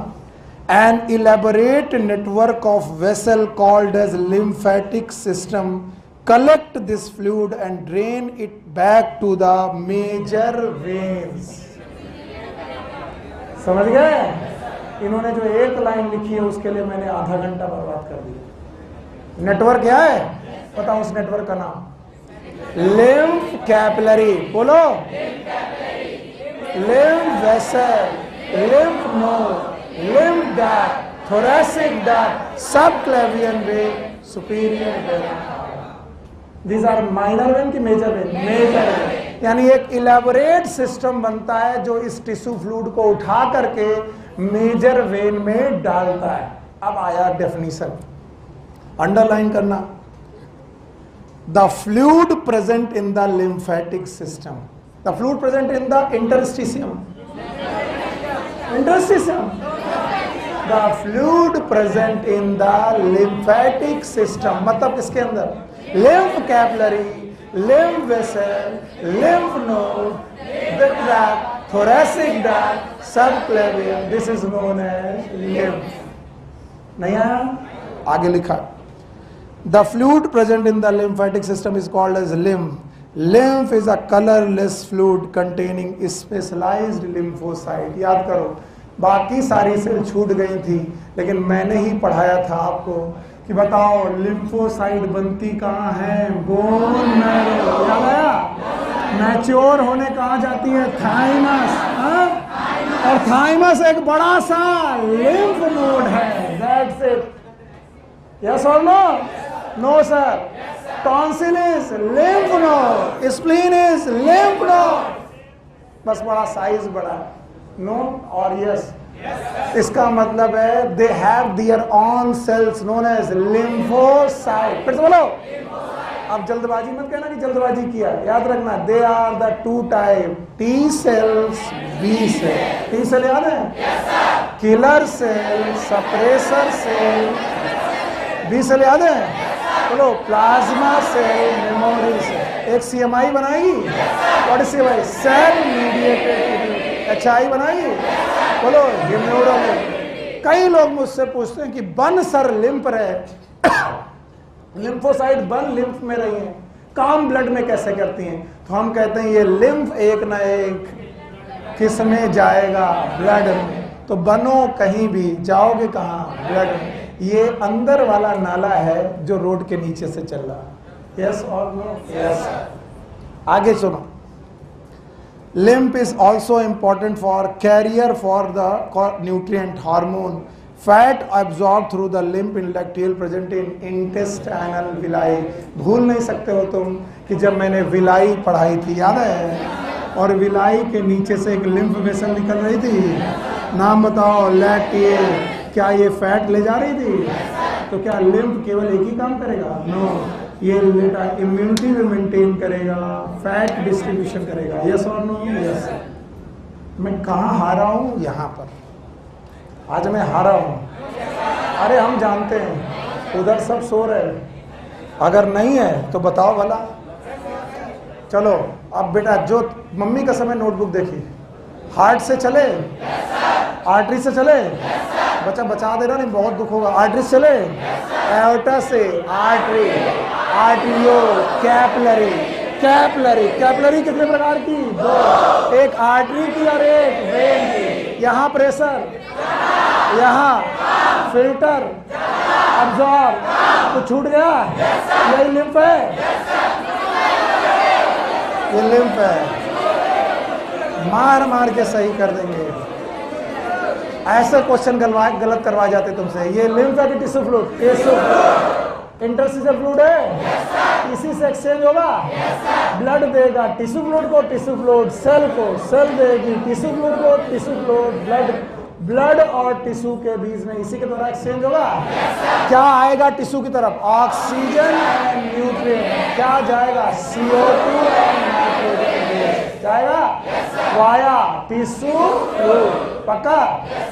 An elaborate network of vessel called as lymphatic system collect this fluid and drain it back to the major veins. समझ गए? इन्होंने जो एक लाइन लिखी है उसके लिए मैंने आधा घंटा बर्बाद कर दिया। नेटवर्क क्या है? बताओ उस नेटवर्क का नाम। Lymph capillary. बोलो। Lymph vessel, lymph node, lymph duct, thoracic duct, subclavian vein, superior vein. These are minor vein की मेजर वेन? Major vein. यानी एक इलेबोरेट सिस्टम बनता है जो इस टिश्यू फ्लूइड को उठा करके मेजर वेन में डालता है। अब आया डेफिनेशन, अंडरलाइन करना। The fluid present in the lymphatic system, the fluid present in the interstitium, interstitium, the fluid present in the lymphatic system, मतलब किसके अंदर? lymph capillary, lymph vessel, lymph node, the tract, thoracic duct, subclavian. This is known as lymph. नहीं आया? आगे लिखा, the fluid present in the lymphatic system is called as lymph. Lymph is a colorless fluid containing specialized lymphocyte. याद करो, बाकी सारी cell छूट गई थी, लेकिन मैंने ही पढ़ाया था आपको कि बताओ लिम्फोसाइट बनती कहाँ है? Bone marrow. याद आया? मैच्योर होने कहाँ जाती है? थाइमस। और थाइमस एक बड़ा सा लिम्फ नोड है। That's it. यस और नो? No sir. Tonsil is lymph node, spleen is lymph node, बस बड़ा साइज बड़ा है। नो और यस? इसका मतलब है they have their own cells known as lymphocyte. फिर से बोलो। अब जल्दबाजी मत कहना कि जल्दबाजी किया, याद रखना they are the two type, T cells, B cell. T cell याद है? Killer cell, suppressor cell. B cell याद है? बोलो। Plasma cell, memory cell. एक CMI बनाई। What is CMI? Cell mediated. HI बनाई। बोलो। हिमोग्लोबिन। कई लोग मुझसे पूछते हैं कि बन सर लिम्फ रहे, लिम्फोसाइट बन लिम्फ में रही है, काम ब्लड में कैसे करती हैं? तो हम कहते हैं ये लिम्फ एक ना एक किस में जाएगा? ब्लड में। तो बनो कहीं भी, जाओगे कहाँ? ब्लड में। ये अंदर वाला नाला है जो रोड के नीचे से चल रहा है। यस और नो? यस। आगे सुनो। Lymph is also important for carrier for the nutrient, hormone, fat absorb through the lymph in lacteal present in intestinal villi. भूल नहीं सकते हो तुम कि जब मैंने विलाई पढ़ाई थी, याद है, और विलाई के नीचे से एक लिम्फ वेसल निकल रही थी, नाम बताओ, लैक्टियल। क्या ये फैट ले जा रही थी? तो क्या लिम्फ केवल एक ही काम करेगा? नो, ये इम्यूनिटी भी मेंटेन करेगा, फैट डिस्ट्रीब्यूशन करेगा। यस और नो? यस। मैं कहाँ हारा हूँ? यहाँ पर आज मैं हारा हूँ। अरे हम जानते हैं उधर सब सो रहे हैं, अगर नहीं है तो बताओ भला। चलो अब बेटा, जो मम्मी का समय नोटबुक देखिए, हार्ट से चले, आर्टरी से चले, बच्चा बचा देना नहीं, बहुत दुख होगा। आर्टरी से चले, एओर्टा से आर्टरी, आर्टरियो, कैपिलरी। कैपिलरी, कैपिलरी कितने प्रकार की? दो, एक आर्टरी की और एक वेन की। यहाँ प्रेशर, यहाँ फिल्टर, अब्जॉर्ब, तो छूट गया। यही लिम्फ है, ये लिम्फ है। मार मार के सही कर देंगे। ऐसे क्वेश्चन गलत करवाए जाते तुमसे। ये लिम्फ है कि tissue fluid? Tissue interstitial fluid है, इसी से एक्सचेंज होगा। ब्लड देगा टिश्यू फ्लूइड को, टिश्यू फ्लूइड सेल को, सेल देगी टिश्यू फ्लूइड को, टिश्यू फ्लूइड ब्लड, ब्लड और टिश्यू के बीच में इसी के द्वारा एक्सचेंज होगा। क्या आएगा टिश्यू की तरफ? Oxygen and nutrient. क्या जाएगा? CO2 एंड नाइट्रोजन जाएगा वाया टिश्यू फ्लूइड। पक्का?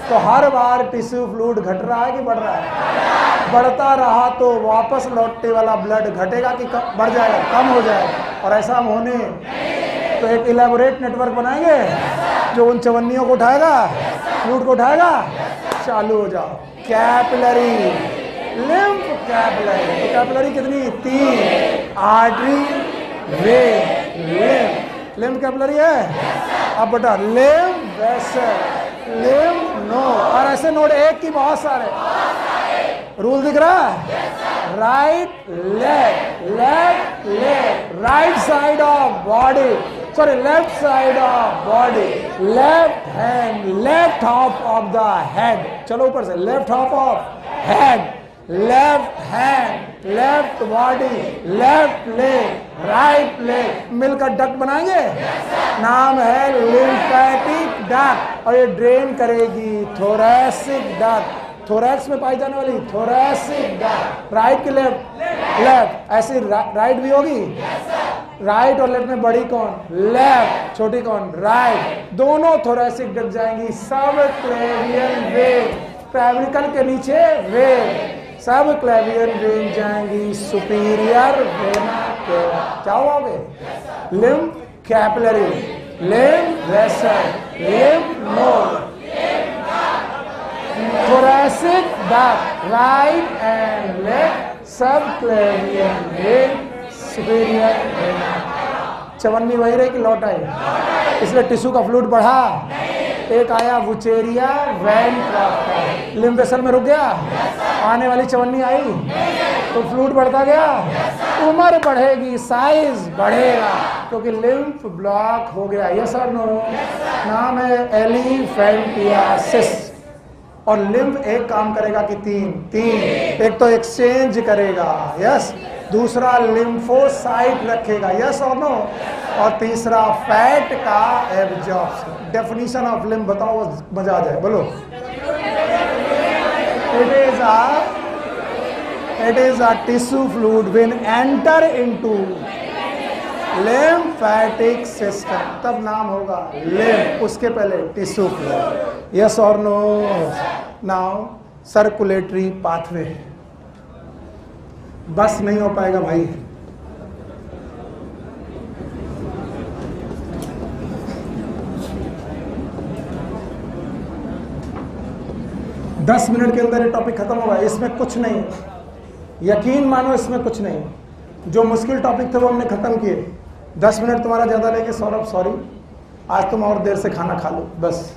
तो हर बार टिश्यू फ्लूइड घट रहा है कि बढ़ रहा है? बढ़ता रहा तो वापस लौटने वाला ब्लड घटेगा कि बढ़ जाएगा? कम हो जाएगा। और ऐसा होने तो एक इलेबोरेट नेटवर्क बनाएंगे जो उन चवन्नियों को उठाएगा, फ्लूइड को उठाएगा। चालू हो जाओ। Capillary, lymph capillary. तो कैपिलरी कितनी? 3, artery, when, lymph. Lymph capillary है। अब बेटा लिम्फ वेसल, लिम्फ नोड, और ऐसे नोड एक की बहुत सारे। रूल दिख रहा है? Right leg, left leg, right side of body, sorry left side of body, left hand, left half of the head. चलो ऊपर से, left half of head, left hand, left body, left leg, right leg, मिलकर duct बनाएंगे। नाम है lymphatic duct, और ये drain करेगी थोरैसिक डक्ट, थोरैक्स में पाई जाने वाली थोरैसिक डक्ट। राइट की लेफ्ट, लेफ्ट, ऐसी राइट भी होगी। राइट और लेफ्ट में बड़ी कौन? लेफ्ट, छोटी कौन? राइट। दोनों थोरैसिक डक्ट जाएंगी। सब क्लेवियन वेन, क्लैविकल के नीचे वेन, सब क्लेवियन वेन जाएंगी सुपीरियर वेना केवा। क्या होगे? Lymph capillary, lymph vessel, lymph node, thoracic duct, right and left, subclavian vein, superior vein। चवन्नी वही रही कि लौट आई? इसलिए टिश्यू का फ्लूइड बढ़ा। एक आया वुचेरिया वैन ट्राफ्टा, लिम्फ वेसल में रुक गया। आने वाली चवन्नी आई तो फ्लूइड बढ़ता गया। उम्र बढ़ेगी, साइज बढ़ेगा, क्योंकि लिम्फ ब्लॉक हो गया। यस और नो? नाम है एलिफेंटियासिस। और लिम्फ एक काम करेगा कि तीन, एक तो एक्सचेंज करेगा, यस, दूसरा लिम्फोसाइट रखेगा, यस और नो, और तीसरा फैट का एब्जॉर्प्शन। डेफिनेशन ऑफ लिम्फ बताओ, मजा आ जाए, बोलो। It is a tissue fluid when enter into lymphatic system, तब नाम होगा लिम्फ, उसके पहले टिश्यू फ्लूइड। यस और नो? Now circulatory pathway. बस नहीं हो पाएगा भाई। दस मिनट के अंदर ये टॉपिक खत्म होगा। इसमें कुछ नहीं, यकीन मानो इसमें कुछ नहीं। जो मुश्किल टॉपिक थे वो हमने खत्म किए। 10 मिनट तुम्हारा ज़्यादा लेंगे सौरभ, सॉरी, आज तुम और देर से खाना खा लो बस,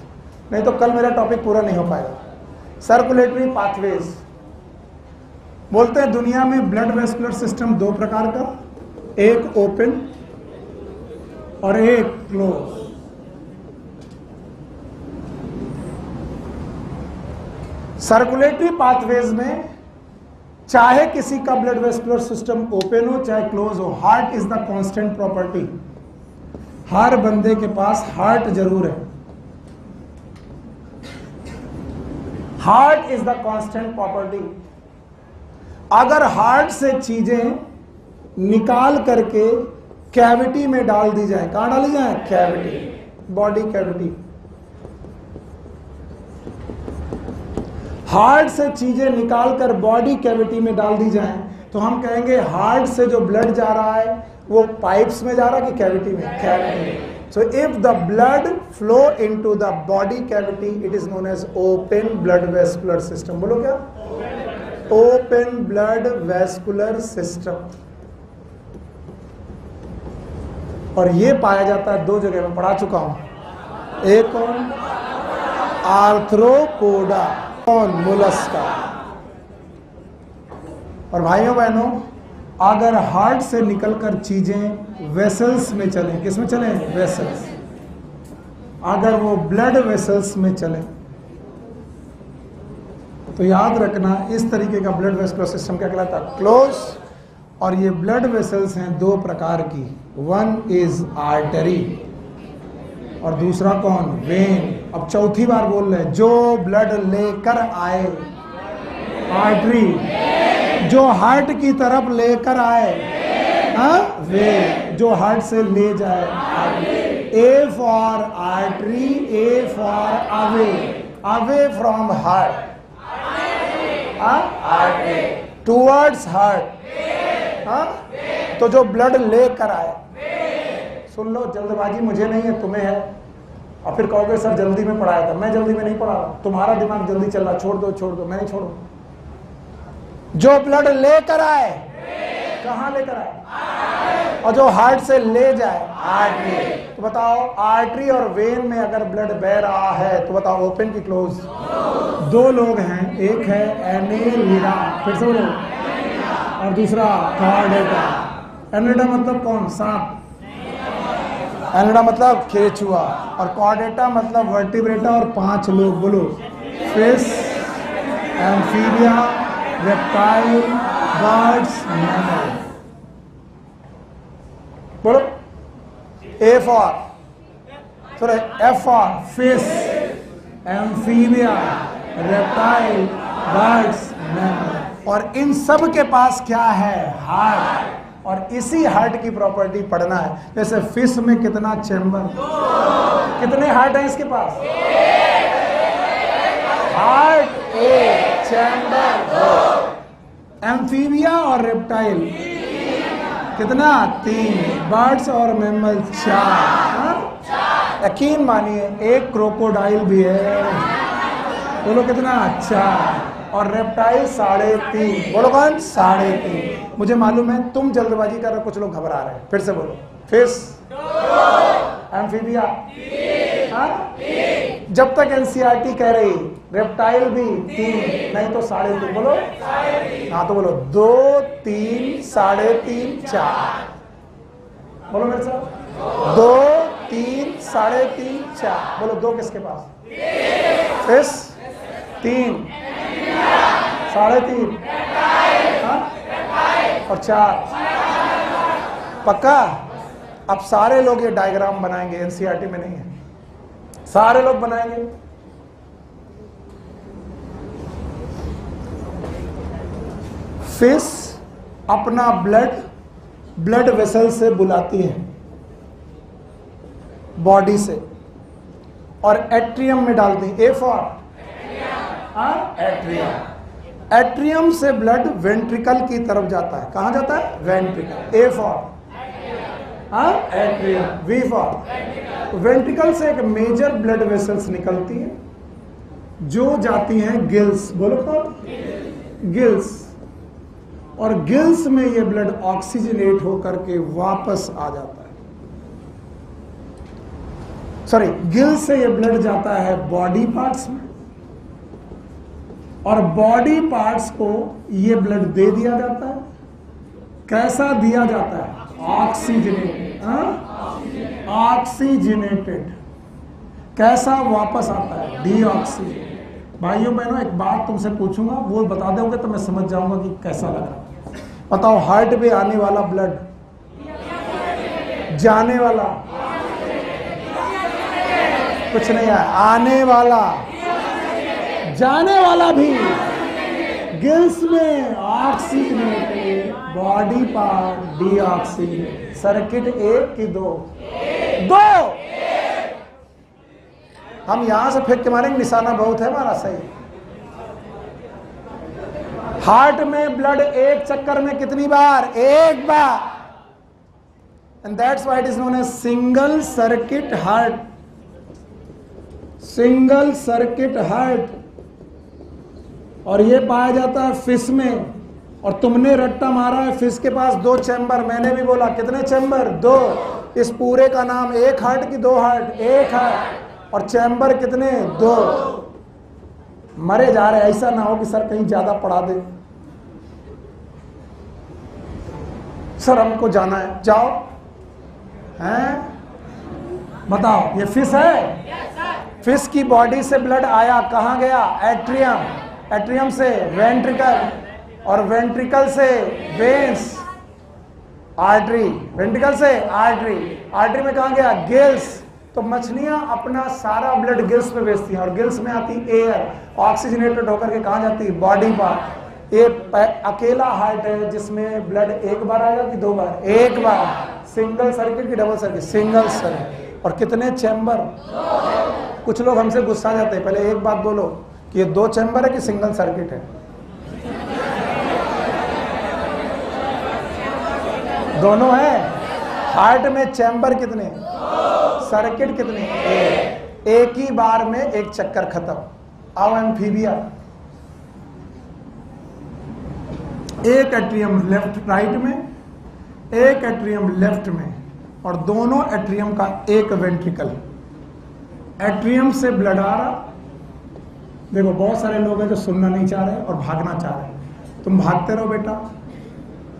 नहीं तो कल मेरा टॉपिक पूरा नहीं हो पाएगा। सर्कुलेटरी पाथवेज बोलते हैं दुनिया में ब्लड वेस्कुलर सिस्टम दो प्रकार का, एक ओपन और एक क्लोज। सर्कुलेटरी पाथवेज में चाहे किसी का ब्लड वेस्कुलर सिस्टम ओपन हो चाहे क्लोज हो, heart is the constant property. हर बंदे के पास हार्ट जरूर है। Heart is the constant property. अगर हार्ट से चीजें निकाल करके कैविटी में डाल दी जाए, कहां डाली जाए? Cavity, body cavity. हार्ट से चीजें निकालकर बॉडी कैविटी में डाल दी जाएं तो हम कहेंगे हार्ट से जो ब्लड जा रहा है वो पाइप्स में जा रहा है कि कैविटी में? Cavity. So if the blood flow into the body cavity it is known as open blood vascular system. बोलो क्या? Open blood vascular system. और ये पाया जाता है दो जगह में, पढ़ा चुका हूं। एक कौन? आर्थ्रोपोडा, कौन? मोलस्का। और भाइयों बहनों, अगर हार्ट से निकलकर चीजें वेसल्स में चले, किस में चले? वेसल्स। अगर वो ब्लड वेसल्स में चले तो याद रखना इस तरीके का ब्लड वेस्कुलर सिस्टम क्या कहलाता है? क्लोज। और ये ब्लड वेसल्स हैं दो प्रकार की, वन इज आर्टरी और दूसरा कौन? वेन। अब चौथी बार बोल रहे हैं, जो ब्लड लेकर आए, आर्टरी। जो हार्ट की तरफ लेकर आए, वे। जो हार्ट से ले जाए, artery. A for artery, A for away, away from heart, artery towards heart. तो जो ब्लड लेकर आए, सुन लो, जल्दबाजी मुझे नहीं है, तुम्हें है। और फिर कहोगे सर जल्दी में पढ़ाया था। मैं जल्दी में नहीं पढ़ा रहा, तुम्हारा दिमाग जल्दी चल रहा। छोड़ दो, छोड़ दो, मैं नहीं छोड़ू। जो ब्लड लेकर आए, कहां लेकर आए? और जो हार्ट से ले जाए, आर्टरी। तो बताओ, आर्टरी और वेन में अगर ब्लड बह रहा है तो बताओ ओपन की क्लोज? दो लोग हैं, एक है एनेलिडा, फिर से बोलो, और दूसरा कॉर्डेटा। एनेलिडा मतलब कौन? सांप। एनेलिडा मतलब केचुआ। और कॉर्डेटा मतलब वर्टिब्रेटा और 5 लोग। बोलो, fish, amphibia, reptile, birds, mammal. बोलो, A for, sorry, F for fish, amphibia, reptile, birds, mammal. और इन सब के पास क्या है? हार्ट। और इसी हार्ट की प्रॉपर्टी पढ़ना है। जैसे फिश में कितना चैम्बर, कितने हार्ट हैं इसके पास? हार्ट एक, चैम्बर दो। एम्फीबिया और रेप्टाइल कितना? 3। बर्ड्स और मैमल 4। यकीन मानिए एक क्रोकोडाइल भी है। बोलो कितना? 4। और रेप्टाइल 3.5। बोलो कौन? 3.5। मुझे मालूम है तुम जल्दबाजी कर रहे हो, कुछ लोग घबरा रहे हैं। फिर से बोलो, फिश, एम्फीबिया, जब तक एनसीईआरटी कह रही रेप्टाइल भी 3, नहीं तो 3.5। बोलो, हाँ तो बोलो 2, 3, 3.5, 4। बोलो मेरे साथ, 2, 3, 3.5, 4। बोलो 2 किसके पास? फिश, 3, 3.5 और 4। पक्का? अब सारे लोग ये डायग्राम बनाएंगे, एनसीईआरटी में नहीं है, सारे लोग बनाएंगे। फिश अपना ब्लड वेसल से बुलाती है, बॉडी से, और एट्रियम में डालती है। A for atrium. एट्रियम से ब्लड वेंट्रिकल की तरफ जाता है। कहां जाता है? Ventricle. A for atrium. V for ventricle से एक मेजर ब्लड वेसल्स निकलती है जो जाती हैं गिल्स। बोलो कौन? गिल्स। और गिल्स में ये ब्लड ऑक्सीजनेट होकर के वापस आ जाता है। सॉरी, गिल्स से ये ब्लड जाता है बॉडी पार्ट्स में, और बॉडी पार्ट्स को ये ब्लड दे दिया जाता है। कैसा दिया जाता है? ऑक्सीजनेटेड। ऑक्सीजनेटेड। कैसा वापस आता है? डीऑक्सीजनेटेड। भाइयों बहनों एक बात तुमसे पूछूंगा, वो बता दोगे तो मैं समझ जाऊंगा कि कैसा लग रहा। बताओ, हार्ट में आने वाला ब्लड, जाने वाला कुछ नहीं है, आने वाला, जाने वाला भी गिल्स में oxygenated, body part deoxygenated. Circuit एक की दो? दो। हम यहां से फेंक के मारेंगे, निशाना बहुत है हमारा सही। हार्ट में ब्लड एक चक्कर में कितनी बार? एक बार। And that's why it is known as single circuit heart. Single circuit heart. और ये पाया जाता है फिश में। और तुमने रट्टा मारा है फिश के पास 2 चैम्बर। मैंने भी बोला कितने चैम्बर? 2। इस पूरे का नाम एक हार्ट की 2 हार्ट? एक हार्ट। और चैम्बर कितने? 2। मरे जा रहे, ऐसा ना हो कि सर कहीं ज्यादा पढ़ा दे। सर हमको जाना है, जाओ। हैं? बताओ, ये फिश है? फिश की बॉडी से ब्लड आया, कहां गया? एट्रियम। एट्रियम से वेंट्रिकल, और वेंट्रिकल से वेन्स, आर्टरी, वेंट्रिकल से आर्टरी, आर्टरी में कहां गया? गिल्स। तो मछलियां अपना सारा ब्लड गिल्स में भेजती हैं, और गिल्स में आती एयर, ऑक्सीजनेटेड होकर के कहां जाती है? Body part. ये अकेला हार्ट है जिसमें ब्लड एक बार आएगा कि 2 बार? एक बार। सिंगल सर्किट की डबल सर्किट? Single circuit. और कितने चैम्बर? कुछ लोग हमसे गुस्सा जाते हैं। पहले एक बात बोलो कि ये 2 चैम्बर है कि सिंगल सर्किट है? दोनों है। हार्ट में चैम्बर कितने? सर्किट कितने? एक ही बार में एक चक्कर खत्म। आओ एम्फीबिया। एक एट्रियम लेफ्ट राइट में, एक एट्रियम लेफ्ट में, और दोनों एट्रियम का एक वेंट्रिकल। एट्रियम से ब्लड आ रहा। देखो बहुत सारे लोग हैं जो सुनना नहीं चाह रहे और भागना चाह रहे। तुम भागते रहो बेटा,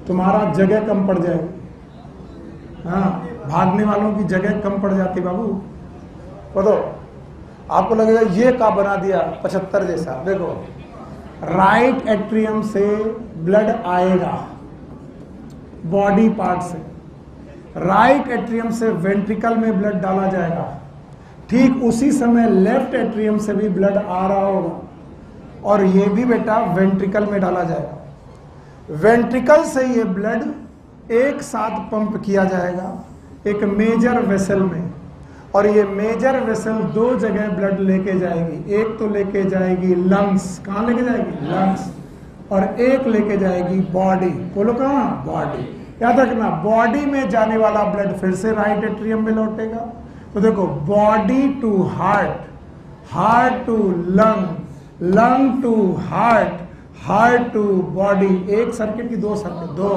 तुम्हारा जगह कम पड़ जाएगी। हाँ, भागने वालों की जगह कम पड़ जाती बाबू। बोलो, आपको लगेगा ये का बना दिया 75 जैसा। देखो, राइट एट्रियम से ब्लड आएगा बॉडी पार्ट से, राइट एट्रियम से वेंट्रिकल में ब्लड डाला जाएगा। ठीक उसी समय लेफ्ट एट्रियम से भी ब्लड आ रहा होगा, और ये भी बेटा वेंट्रिकल में डाला जाएगा। वेंट्रिकल से ये ब्लड एक साथ पंप किया जाएगा एक मेजर वेसल में, और ये मेजर वेसल 2 जगह ब्लड लेके जाएगी। एक तो लेके जाएगी लंग्स। कहाँ लेके जाएगी? लंग्स। और एक लेके जाएगी बॉडी। बोलो कहाँ? बॉडी। याद रखना, बॉडी में जाने वाला ब्लड फिर से राइट एट्रियम में लौटेगा। तो देखो, body to heart, heart to lung, lung to heart, heart to body. एक सर्किट की 2 सर्किट? 2।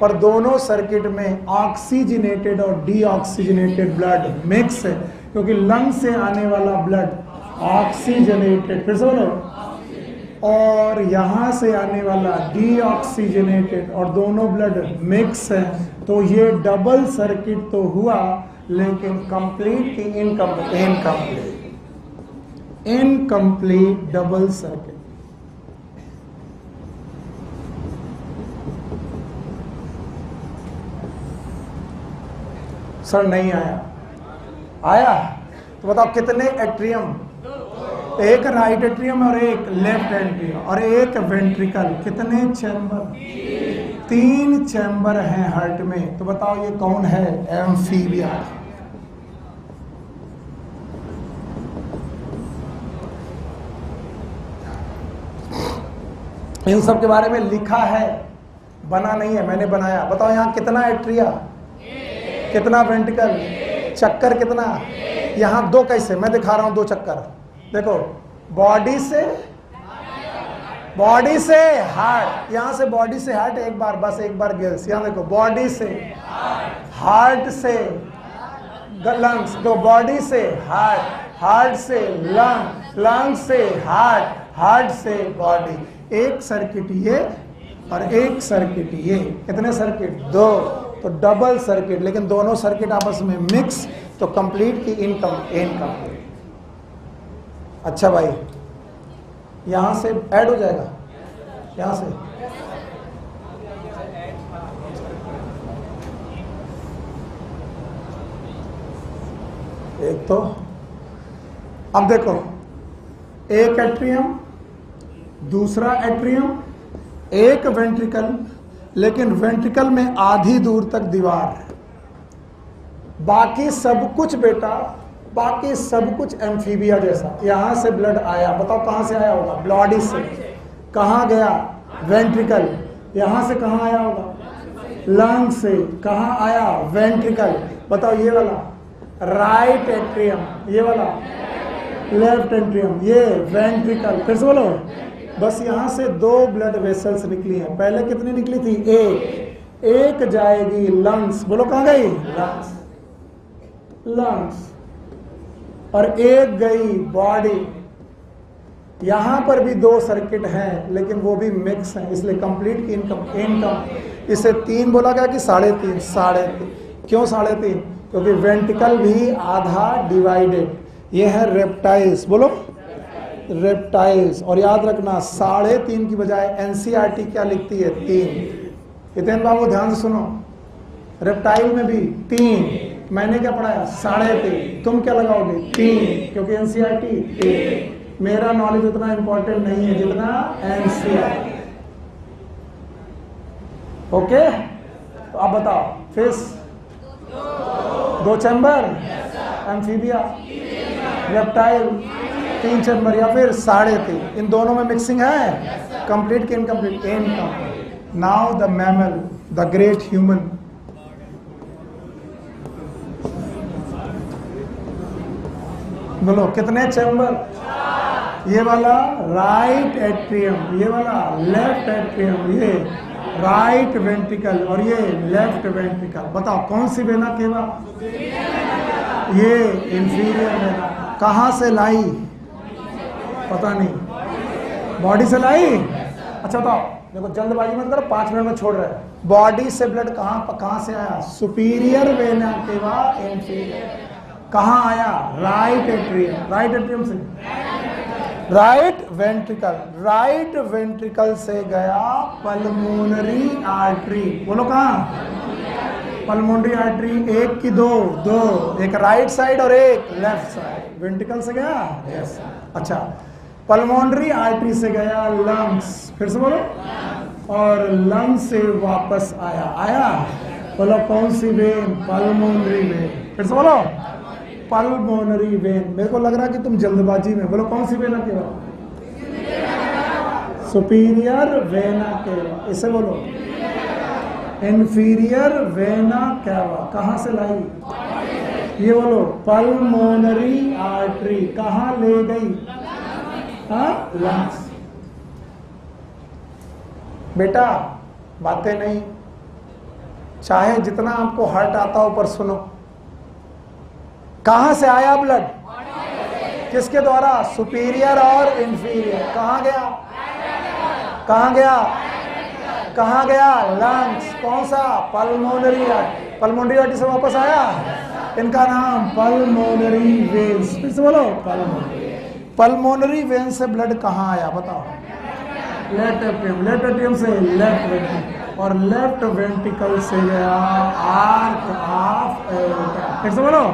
पर दोनों सर्किट में ऑक्सीजनेटेड और डीऑक्सीजनेटेड ब्लड मिक्स है, क्योंकि लंग से आने वाला ब्लड ऑक्सीजनेटेड, फिर से बोलो, और यहां से आने वाला डीऑक्सीजनेटेड, और दोनों ब्लड मिक्स है। तो ये डबल सर्किट तो हुआ, लेकिन कंप्लीट की incomplete, incomplete double circuit. Sir नहीं आया? आया? तो बताओ कितने एट्रियम? एक राइट एट्रियम और एक लेफ्ट एट्रियम और एक वेंट्रिकल। कितने चैम्बर? 3 चैम्बर हैं हार्ट में। तो बताओ ये कौन है? एम्फीबिया। इन सब के बारे में लिखा है, बना नहीं है, मैंने बनाया। बताओ यहाँ कितना एट्रिया, कितना वेंट्रिकल, चक्कर कितना? यहाँ 2 कैसे? मैं दिखा रहा हूं 2 चक्कर। देखो, बॉडी से हार्ट, यहां से बॉडी से हार्ट एक बार, बस एक बार गिल्स। यहां देखो, बॉडी से हार्ट से लंग्स, तो बॉडी से हार्ट, हार्ट से लंग, लंग से हार्ट, हार्ट से बॉडी। एक सर्किट ये और एक सर्किट ये। कितने सर्किट? 2। तो डबल सर्किट, लेकिन दोनों सर्किट आपस में मिक्स, तो कंप्लीट की इनकम्प्लीट। अच्छा भाई, यहां से ऐड हो जाएगा, यहां से एक तो अब देखो, एक एट्रियम, दूसरा एट्रियम, एक वेंट्रिकल, लेकिन वेंट्रिकल में आधी दूर तक दीवार, बाकी सब कुछ बेटा, बाकी सब कुछ एम्फीबिया जैसा। यहां से ब्लड आया, बताओ कहां से आया होगा? बॉडी से। कहां गया? वेंट्रिकल। यहां से कहां आया होगा? लंग से। कहां आया? वेंट्रिकल। बताओ ये वाला राइट एट्रियम, ये वाला लेफ्ट एट्रियम, ये वेंट्रिकल। फिर से बोलो। बस यहां से 2 ब्लड वेसल्स निकली हैं। पहले कितनी निकली थी? एक जाएगी लंग्स। बोलो कहां गई? Lungs, lungs. और एक गई बॉडी। यहां पर भी 2 सर्किट हैं, लेकिन वो भी मिक्स हैं, इसलिए कंप्लीट की इनकम। इसे 3 बोला गया कि 3.5? 3.5। क्यों 3.5? क्योंकि वेंट्रिकल भी आधा डिवाइडेड। ये है रेप्टाइल्स। बोलो रेप्टाइल्स। और याद रखना 3.5 की बजाय एनसीईआरटी क्या लिखती है? 3। हितेन बाबू ध्यान से सुनो, रेप्टाइल में भी 3। मैंने क्या पढ़ाया? 3.5। तुम क्या लगाओगे? 3, क्योंकि एनसीईआरटी 3। मेरा नॉलेज उतना इंपॉर्टेंट नहीं है जितना एनसीईआरटी। ओके, तो अब बताओ, fish 2 chamber, amphibia, reptile 3 chamber, या फिर 3.5। इन दोनों में मिक्सिंग है। कंप्लीट की incomplete? Incomplete. Now the mammal, the great human. बोलो कितने चैम्बर? ये वाला राइट एट्रियम, ये वाला लेफ्ट एट्रियम, ये राइट वेंट्रिकल और ये लेफ्ट वेंट्रिकल। बताओ कौन सी वेना केवा? ये इंफीरियर वेना। कहां से लाई? पता नहीं, बॉडी से लाई। अच्छा बताओ, देखो जल्दबाजी मत करो, 5 मिनट में छोड़ रहे हैं। बॉडी से ब्लड कहां से आया? Superior vena cava, inferior. कहां आया? Right atrium. राइट एट्रियम से राइट वेंट्रिकल। राइट वेंट्रिकल से गया पल्मोनरी आर्टरी। बोलो कहां? Pulmonary artery. 1 की 2, एक राइट साइड और एक लेफ्ट साइड। वेंट्रिकल से गया, यस। अच्छा, पल्मोनरी आर्टरी से गया लंग्स। फिर से बोलो। और लंग्स से वापस आया। बोलो कौन सी वेन? Pulmonary vein. फिर से बोलो, पल्मोनरी वेन। मेरे को लग रहा है कि तुम जल्दबाजी में। बोलो कौन सी vena cava? Superior vena cava. इसे बोलो इंफीरियर वेना केवा। कहां से लाई? ये बोलो पल्मोनरी आर्टरी। कहां ले गई? लंग्स। बेटा बातें नहीं, चाहे जितना आपको हर्ट आता हो पर सुनो। कहां से आया ब्लड? किसके द्वारा? सुपीरियर और इंफीरियर। कहां गया? कहां गया? कहां गया? लंग्स। कौन सा? Pulmonary artery. पल्मोनरी आर्टरी से वापस आया। इनका नाम पल्मोनरी वेन्स। फिर से बोलो पल्मोनरी। पल्मोनरी वेन से ब्लड कहां आया? बताओ। Left atrium. लेफ्ट एट्रियम से लेफ्ट वेंट्रिकल और लेफ्ट वेंट्रिकल से गया आर्क ऑफ एओर्टा। फिर से बोलो।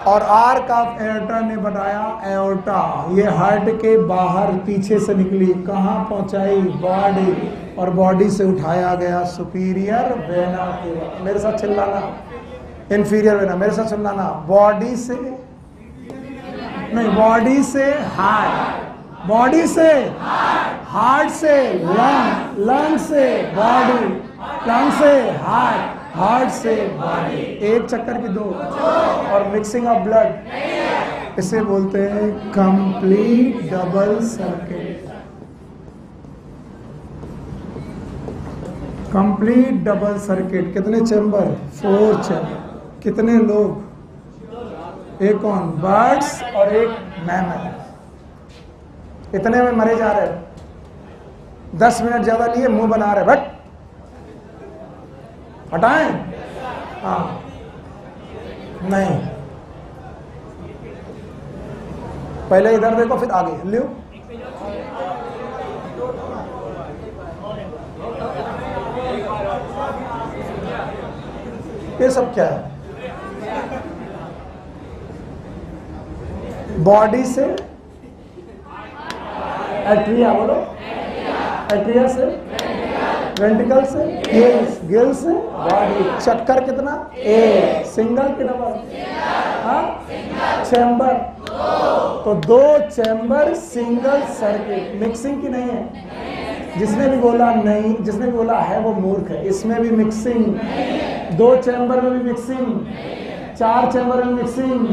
और आर्क ऑफ एओर्टा ने बताया एओर्टा, ये हार्ट के बाहर पीछे से निकली, कहां पहुंचाई? बॉडी। और बॉडी से उठाया गया सुपीरियर वेना केवा। मेरे साथ चिल्लाना। Inferior vena. मेरे साथ चिल्लाना। बॉडी से नहीं, बॉडी से हार्ट, बॉडी से हार्ट से लंग, लंग से बॉडी, लंग से हार्ट, हार्ट से बॉडी। एक चक्कर की 2। और मिक्सिंग ऑफ ब्लड, इसे बोलते हैं complete double circuit. Complete double circuit. कितने चैम्बर? 4 चैम्बर। कितने लोग? एक कौन? बर्ड्स और एक मैमल। इतने में मरे जा रहे। 10 मिनट ज्यादा लिए, मुंह बना रहे। बट हटाएं? हाँ, नहीं, पहले इधर देखो फिर आगे। लियो ये सब क्या है? बॉडी से एट्रिया, बोलो एट्रिया से, वेंट्रिकल से, गिल्स, गिल्स से बॉडी। चक्कर कितना? ए, सिंगल की डबल? हाँ, चैम्बर, तो 2 चैम्बर सिंगल सर्किट। मिक्सिंग की नहीं है? जिसने भी बोला नहीं, जिसने भी बोला है वो मूर्ख है। इसमें भी मिक्सिंग, 2 चैम्बर में भी मिक्सिंग, 4 चैम्बर में मिक्सिंग,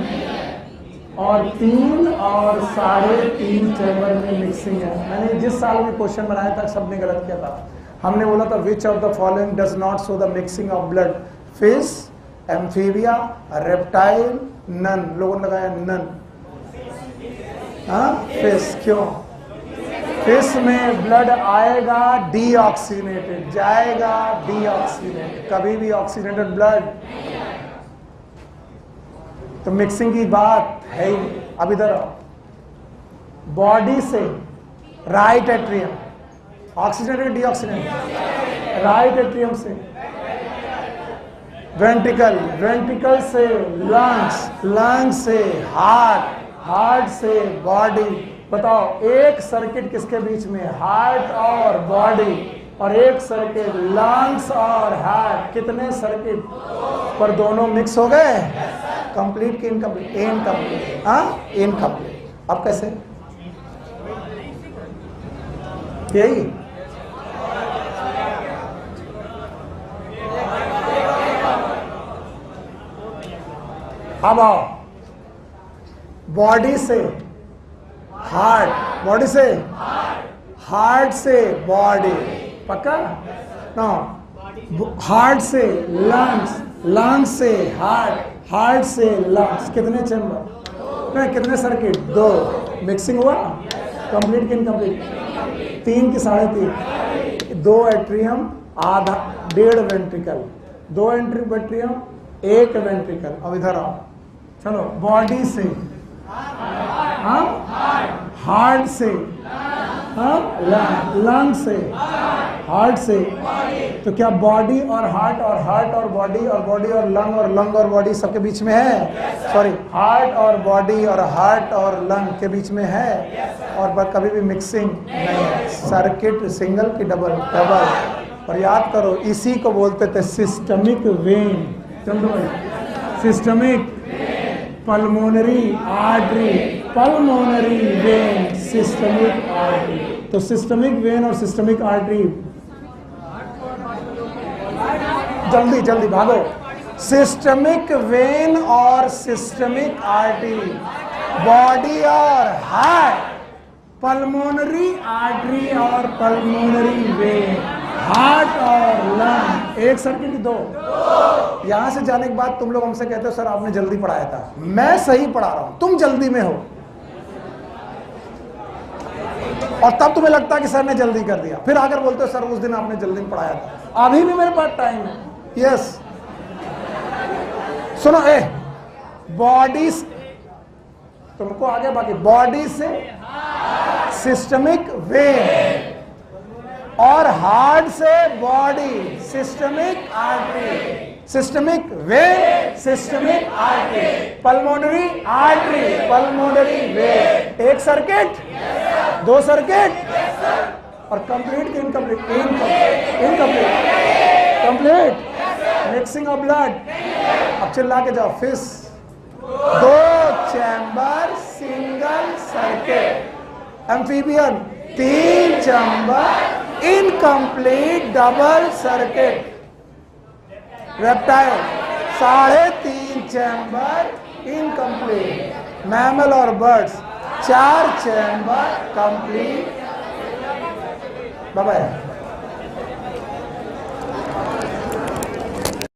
और 3 और 3.5 चैम्बर में मिक्सिंग है। मैंने जिस साल में क्वेश्चन बनाया था सबने गलत किया था। हमने बोला था which of the following does not show the mixing of blood? Fish, amphibia, reptile, none. लोगों ने लगाया नन। हाँ, फिश। क्यों? फिश में ब्लड आएगा डीऑक्सीनेटेड, जाएगा डीऑक्सीनेटेड, कभी भी ऑक्सीनेटेड ब्लड। तो मिक्सिंग की बात है ही। अब इधर आओ, बॉडी से right atrium, oxygenated deoxygenated? Right atrium से वेंट्रिकल, वेंट्रिकल से लंग्स, लंग्स से हार्ट, हार्ट से बॉडी। बताओ एक सर्किट किसके बीच में? हार्ट और बॉडी। और एक सर्किट लंग्स और हार्ट। कितने सर्किट? पर दोनों मिक्स हो गए। कंप्लीट की इनकम्प्लीट? इनकम्प्लीट। हाँ, इनकम्प्लीट। अब कैसे? यही अब आओ, बॉडी से हार्ट, बॉडी से हार्ट से बॉडी, पक्का ना? हार्ट से लंग्स, लंग्स से हार्ट, हार्ट से लंग्स। कितने चैम्बर? नहीं, कितने सर्किट? 2। मिक्सिंग हुआ? कंप्लीट की इनकम्प्लीट? 3 की 3.5? 2 एट्रियम, आधा, 1.5 वेंट्रिकल, 2 एट्रियम, 1 वेंट्रिकल। अब इधर आओ, चलो बॉडी से, हाँ, हार्ट से, हाँ, लंग से, हार्ट से। तो क्या बॉडी और हार्ट और बॉडी और बॉडी और लंग और बॉडी सबके बीच में है? सॉरी, हार्ट और बॉडी और हार्ट और लंग के बीच में है। और कभी भी मिक्सिंग नहीं है। सर्किट सिंगल की डबल, डबल। और याद करो, इसी को बोलते थे systemic when. Systemic, pulmonary artery, pulmonary vein, systemic artery. तो सिस्टमिक वेन और सिस्टमिक आर्टरी, जल्दी जल्दी भागो। सिस्टमिक वेन और सिस्टमिक आर्टरी, बॉडी और हार्ट, पल्मोनरी आर्टरी और पल्मोनरी वेन, हार्ट और लंग। एक सर्किट की 2। यहां से जाने के बाद तुम लोग हमसे कहते हो सर आपने जल्दी पढ़ाया था। मैं सही पढ़ा रहा हूं, तुम जल्दी में हो। और तब तुम्हें लगता है कि सर ने जल्दी कर दिया, फिर आकर बोलते हो सर उस दिन आपने जल्दी में पढ़ाया था। अभी भी मेरे पास टाइम है। यस, सुनो, बॉडी, तुमको आगे बाकी, बॉडी से सिस्टमिक वेन और हार्ट से body, systemic artery, systemic when, systemic artery, pulmonary artery, pulmonary vein. एक सर्किट, 2 सर्किट, और कंप्लीट की incomplete? Incomplete, complete. Mixing of blood. अब चिल्ला के जाओ, fish, 2 chamber single circuit. Amphibian, 3 chamber incomplete double circuit. Reptile, 3.5 chamber incomplete. Mammal और birds, 4 chamber complete. Bye bye.